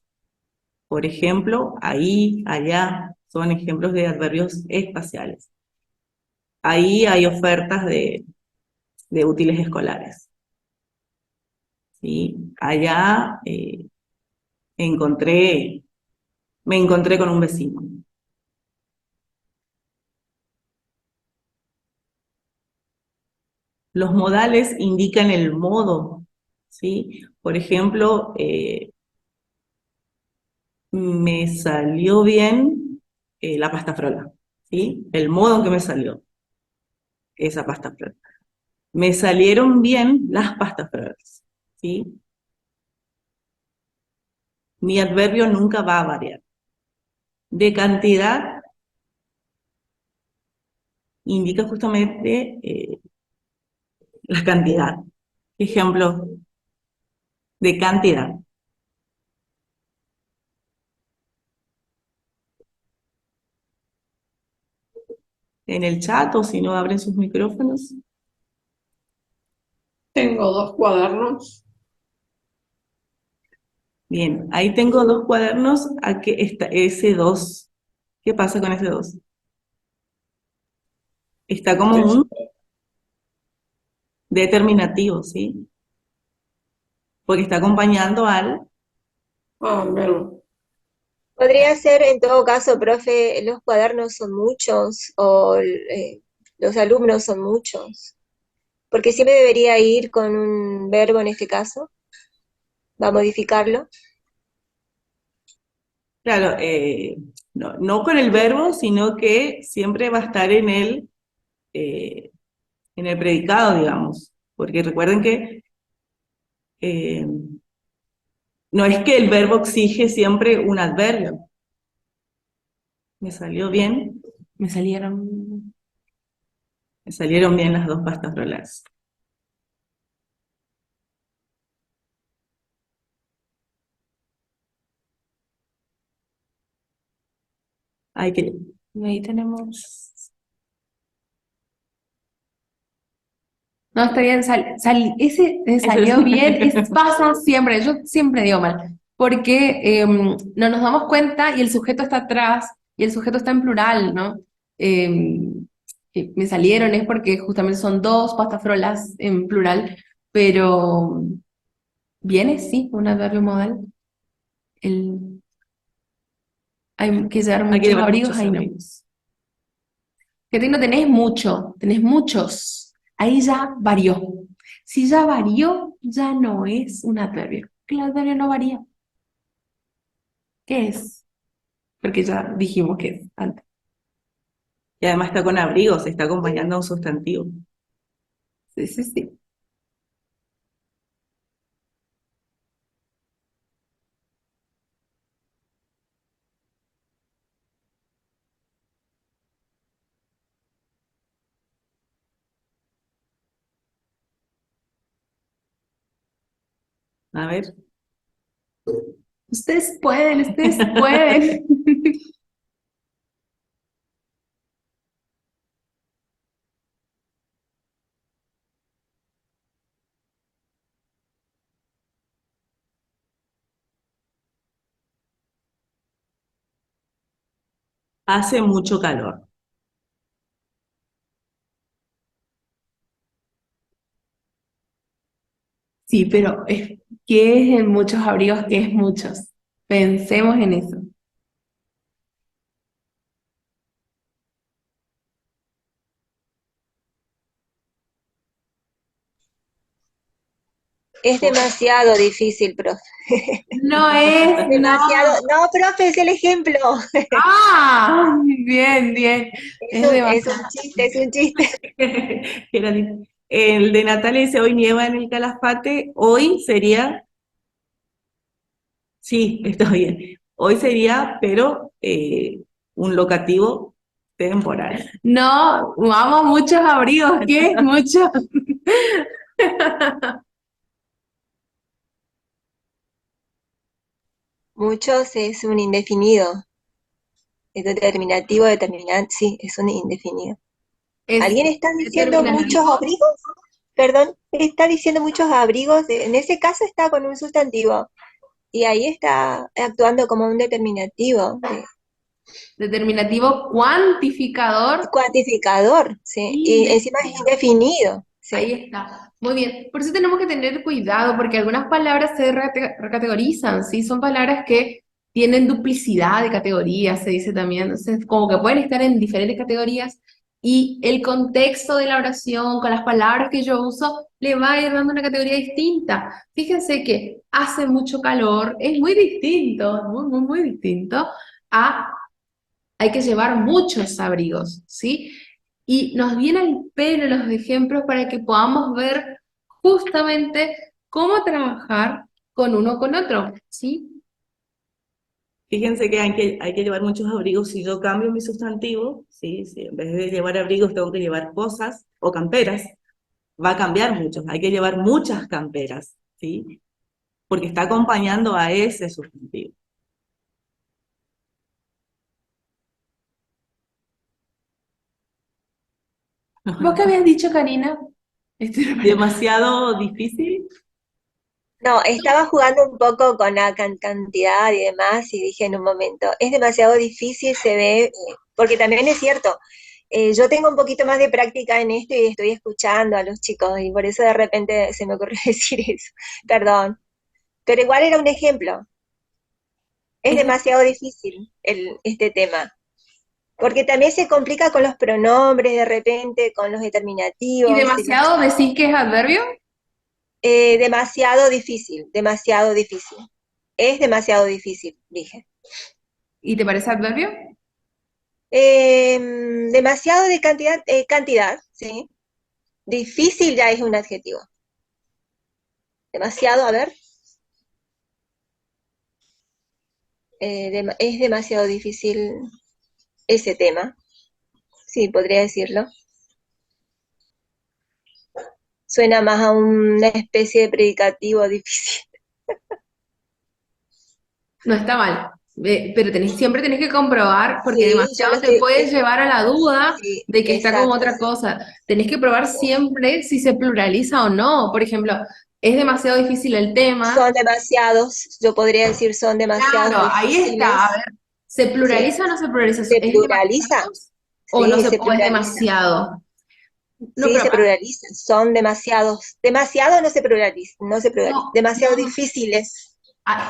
Por ejemplo, ahí, allá, son ejemplos de adverbios espaciales. Ahí hay ofertas de útiles escolares, ¿sí? Allá me encontré con un vecino. Los modales indican el modo, ¿sí? Por ejemplo, me salió bien la pasta frola, ¿sí? El modo en que me salió esa pasta frola. Me salieron bien las pastas frolas, ¿sí? Mi adverbio nunca va a variar. De cantidad indica justamente la cantidad. Ejemplo de cantidad. En el chat o si no abren sus micrófonos. Tengo 2 cuadernos. Bien, ahí tengo 2 cuadernos. ¿A qué está ese 2? ¿Qué pasa con ese 2? Está como un determinativo, ¿sí? Porque está acompañando al... Verbo. Podría ser en todo caso, profe, los cuadernos son muchos o los alumnos son muchos, porque siempre debería ir con un verbo en este caso, va a modificarlo. Claro, no con el verbo, sino que siempre va a estar eh, en el predicado, digamos. Porque recuerden que eh, no es que el verbo exige siempre un adverbio. ¿Me salió bien? Me salieron. Me salieron bien las 2 pastas rolas. Hay que... Ahí tenemos. No, está bien, ese salió bien, pasa siempre, yo siempre digo mal, porque no nos damos cuenta y el sujeto está atrás y el sujeto está en plural, ¿no? Que me salieron es porque justamente son dos pastafrolas en plural, pero viene, sí, un adverbio modal. El, hay que llevar Hay que muchos llevar abrigos, muchos ahí no. abrigos. Que no tenés mucho, tenés muchos. Ahí ya varió. Si ya varió, ya no es un adverbio. Que el adverbio no varía. ¿Qué es? Porque ya dijimos que es antes. Y además está con abrigos, está acompañando a un sustantivo. Sí, sí, sí. A ver, Ustedes pueden, ustedes pueden. hace mucho calor. Sí, pero ¿qué es en muchos abrigos? ¿Qué es muchos? Pensemos en eso. Es demasiado difícil, profe. No es, no. Demasiado. No, profe, es el ejemplo. Ah, bien, bien. Es Es un demasiado. chiste, es un chiste. Geraldine. El de Natalia dice, hoy nieva en el Calafate, hoy sería, sí, está bien, hoy sería, pero un locativo temporal. No, vamos, muchos abrigos, ¿qué? Muchos. Muchos es un indefinido. Es determinativo, determinante, sí, es un indefinido. Es ¿Alguien está diciendo muchos determinativo. abrigos? Perdón, está diciendo muchos abrigos. En ese caso está con un sustantivo. Y ahí está actuando como un determinativo, Determinativo cuantificador. cuantificador, ¿sí? Y encima es indefinido, Ahí ¿sí? está. Muy bien. Por eso tenemos que tener cuidado, porque algunas palabras se recategorizan, ¿sí? Son palabras que tienen duplicidad de categorías, se dice también. Entonces, como que pueden estar en diferentes categorías y el contexto de la oración, con las palabras que yo uso, le va a ir dando una categoría distinta. Fíjense que hace mucho calor, es muy distinto, muy, muy, muy distinto a hay que llevar muchos abrigos, ¿sí? Y nos viene al pelo los ejemplos para que podamos ver justamente cómo trabajar con uno o con otro, ¿sí? Fíjense que hay que llevar muchos abrigos. Si yo cambio mi sustantivo, ¿sí? Si en vez de llevar abrigos tengo que llevar cosas o camperas, va a cambiar mucho. Hay que llevar muchas camperas, ¿sí? Porque está acompañando a ese sustantivo. ¿Vos qué habías dicho, Karina? Demasiado difícil. No, estaba jugando un poco con la cantidad y demás y dije en un momento, es demasiado difícil, se ve, porque también es cierto, yo tengo un poquito más de práctica en esto y estoy escuchando a los chicos y por eso de repente se me ocurrió decir eso, perdón, pero igual era un ejemplo, es Es de- demasiado difícil este tema, porque también se complica con los pronombres de repente, con los ¿Y determinativos, demasiado decís que es adverbio? demasiado difícil, demasiado difícil, es demasiado difícil, dije. ¿Y te parece adverbio? Demasiado de cantidad, ¿sí? Difícil ya es un adjetivo. Demasiado, a ver, es demasiado difícil ese tema, sí, podría decirlo. Suena más a una especie de predicativo difícil. No está mal. Pero siempre tenés que comprobar, porque Sí, yo lo demasiado te estoy, puede llevar a la duda sí, de que está como exacto. otra cosa. Tenés que probar siempre si se pluraliza o no. Por ejemplo, es demasiado difícil el tema. Son demasiados, yo podría decir son demasiados Claro, ahí está. A difíciles, ver, ¿se ¿sí? pluraliza o no se pluraliza? Se ¿Es pluraliza, demasiado o no sí, se, se o es pluraliza. demasiado? No, Sí, pero se pluraliza, son demasiados. Demasiado no se pluraliza, no se pluraliza. no, Demasiado difíciles.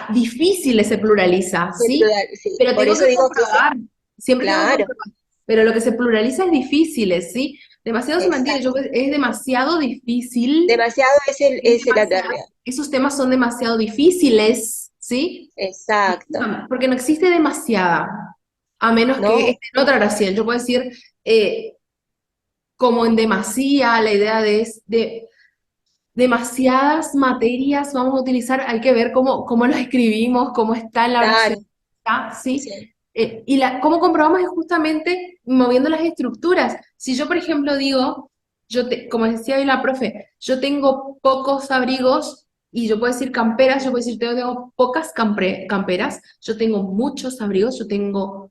difíciles se pluraliza, Se ¿sí? sí. Pero Por tengo eso que digo que comprobar. Siempre tengo que claro, comprobar. Pero lo que se pluraliza es difíciles, ¿sí? Demasiado se mantiene. exacto. Es demasiado difícil. Demasiado Es es el demasiado. adverbio. Esos temas son demasiado difíciles, ¿sí? Exacto. Porque no existe demasiada. A menos que ¿No? esté en otra oración. Yo puedo decir, como en demasía, la idea de demasiadas materias vamos a utilizar, hay que ver cómo lo escribimos, cómo está en la oración, Claro, ¿está? ¿Sí? sí. Y cómo comprobamos es justamente moviendo las estructuras. Si yo, por ejemplo, digo, como decía hoy la profe, yo tengo pocos abrigos y yo puedo decir camperas, yo puedo decir tengo pocas camperas, yo tengo muchos abrigos, yo tengo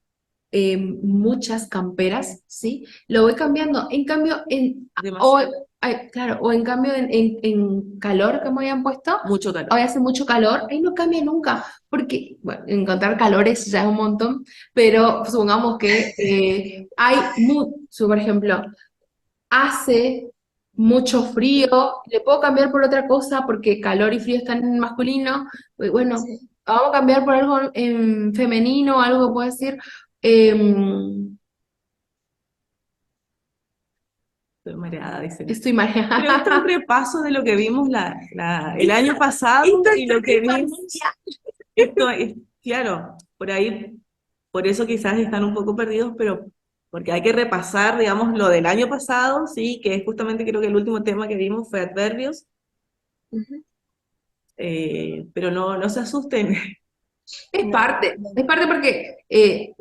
muchas camperas, ¿sí? Lo voy cambiando. En cambio, Demasiado. claro, o en cambio en calor que me habían puesto, Mucho calor. hoy hace mucho calor, ahí no cambia nunca, porque, bueno, encontrar calores ya es un montón, pero supongamos que por ejemplo, hace mucho frío, le puedo cambiar por otra cosa porque calor y frío están en masculino, bueno, Sí. vamos a cambiar por algo en femenino, algo que pueda decir, em, Estoy mareada, dicen. Estoy Pero esto es un mareada. repaso de lo que vimos el año pasado Esto y está lo que vimos. demasiado. Esto es, claro, por ahí, por eso quizás están un poco perdidos, pero porque hay que repasar, digamos, lo del año pasado, sí, que es justamente creo que el último tema que vimos fue adverbios, Ujú. pero no se asusten. Es No, no. parte porque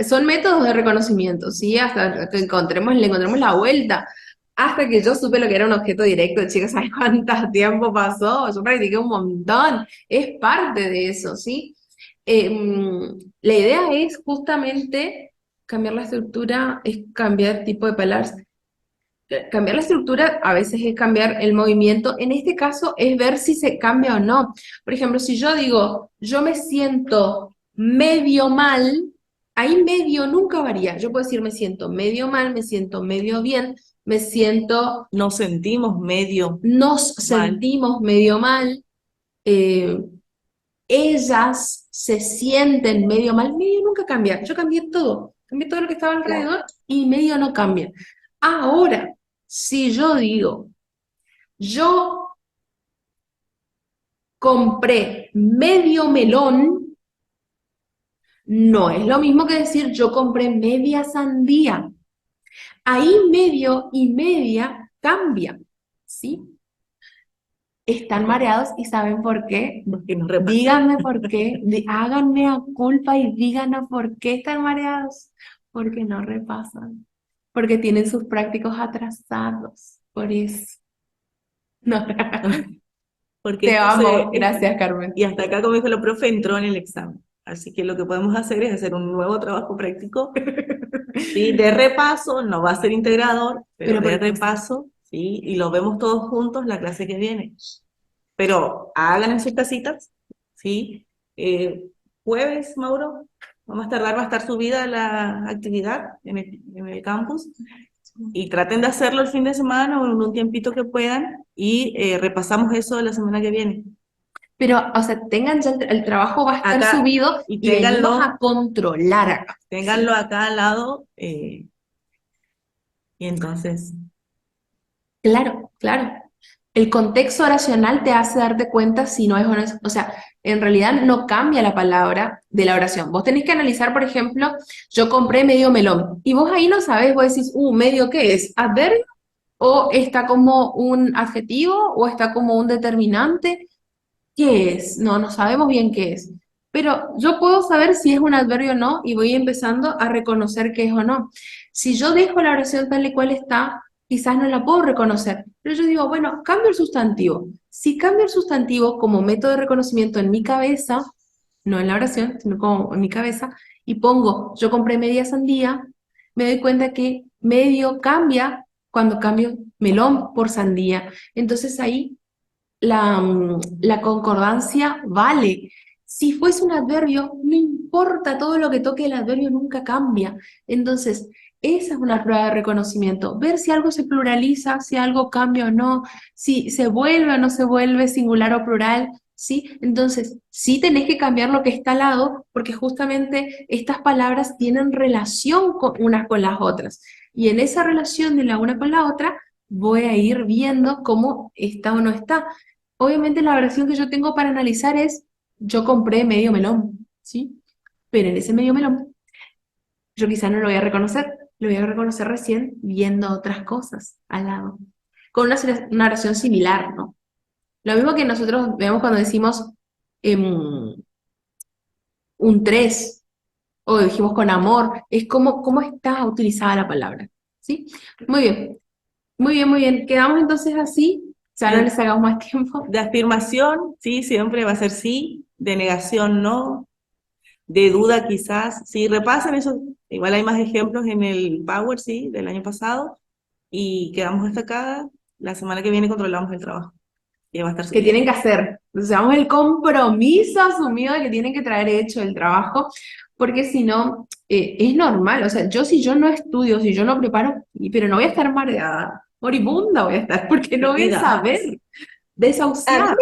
son métodos de reconocimiento, ¿sí? Hasta que le encontremos la vuelta. Hasta que yo supe lo que era un objeto directo, chicas, ¿sabes cuánto tiempo pasó? Yo practiqué un montón. Es parte de eso, ¿sí? La idea es justamente cambiar la estructura, es cambiar tipo de palabras. Cambiar la estructura a veces es cambiar el movimiento. En este caso es ver si se cambia o no. Por ejemplo, si yo digo, yo me siento medio mal, ahí medio nunca varía. Yo puedo decir, me siento medio mal, me siento medio bien, me siento, Nos sentimos medio nos mal. sentimos medio mal, eh, ellas se sienten medio mal, medio nunca cambia. Yo cambié todo lo que estaba Claro. alrededor y medio no cambia. Ahora, si yo digo, yo compré medio melón, no es lo mismo que decir yo compré media sandía. Ahí medio y media cambian, ¿sí? Están mareados y saben por qué. Porque nos repasan. Díganme por qué, háganme a culpa y díganos por qué están mareados. Porque no repasan, porque tienen sus prácticos atrasados. Por eso. No. Porque Te esto amo. Gracias, Carmen. y hasta acá, como dijo la profe, entró en el examen. Así que lo que podemos hacer es hacer un nuevo trabajo práctico, ¿sí? De repaso, no va a ser integrador, pero Pero de por repaso, ¿sí? Y lo vemos todos juntos la clase que viene. Pero hagan en sus casitas, ¿sí? Jueves, Mauro, va a estar subida la actividad en el campus. Y traten de hacerlo el fin de semana o en un tiempito que puedan y repasamos eso la semana que viene. Pero, o sea, tengan ya el trabajo va a estar Acá, subido y y venimos a controlar acá. ténganlo acá al lado, y entonces, Claro, claro. El contexto oracional te hace darte cuenta si no es o no es. O sea, en realidad no cambia la palabra de la oración. Vos tenés que analizar, por ejemplo, yo compré medio melón. Y vos ahí no sabés, vos decís, ¿medio qué es? ¿Adverbio? ¿O está como un adjetivo? ¿O está como un determinante? ¿Qué es? No sabemos bien qué es. Pero yo puedo saber si es un adverbio o no y voy empezando a reconocer qué es o no. Si yo dejo la oración tal y cual está, quizás no la puedo reconocer. Pero yo digo, bueno, cambio el sustantivo. Si cambio el sustantivo como método de reconocimiento en mi cabeza, no en la oración, sino como en mi cabeza, y pongo, yo compré media sandía, me doy cuenta que medio cambia cuando cambio melón por sandía. Entonces ahí la concordancia vale. Si fuese un adverbio, no importa todo lo que toque el adverbio, nunca cambia. Entonces, esa es una prueba de reconocimiento. Ver si algo se pluraliza, si algo cambia o no, si se vuelve o no se vuelve singular o plural, ¿sí? Entonces, sí tenés que cambiar lo que está al lado, porque justamente estas palabras tienen relación unas con las otras. Y en esa relación de la una con la otra, voy a ir viendo cómo está o no está. Obviamente la versión que yo tengo para analizar es, yo compré medio melón, ¿sí? Pero en ese medio melón, yo quizá no lo voy a reconocer, lo voy a reconocer recién viendo otras cosas al lado, con una oración similar, ¿no? Lo mismo que nosotros vemos cuando decimos un 3 o dijimos con amor, es cómo está utilizada la palabra, ¿sí? Muy bien, muy bien, muy bien. Quedamos entonces así, ya no les hagamos más tiempo. de afirmación, sí, siempre va a ser sí, de negación no, de duda quizás, sí, repasen eso, igual hay más ejemplos en el Power, sí, del año pasado, y quedamos hasta acá, la semana que viene controlamos el trabajo, y va a estar Que subido. tienen que hacer. Entonces, vamos el compromiso asumido de que tienen que traer hecho el trabajo, porque si no, es normal. O sea, si yo no estudio, si yo no preparo, pero no voy a estar mareada, moribunda voy a estar, porque no voy a Perdida. saber, desahuciada.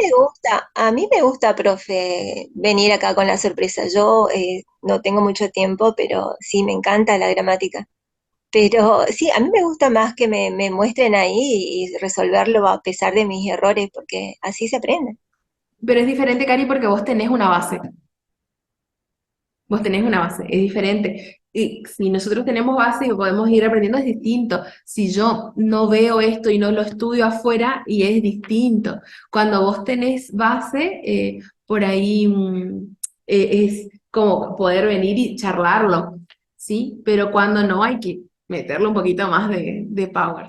A mí me gusta, profe, venir acá con la sorpresa. Yo no tengo mucho tiempo, pero sí me encanta la gramática. Pero sí, a mí me gusta más que me muestren ahí y resolverlo a pesar de mis errores, porque así se aprende. Pero es diferente, Cari, porque vos tenés una base. Vos tenés una base, es diferente. Y si nosotros tenemos base y podemos ir aprendiendo, es distinto. Si yo no veo esto y no lo estudio afuera, y es distinto. Cuando vos tenés base, por ahí es como poder venir y charlarlo, ¿sí? Pero cuando no, hay que meterle un poquito más de power.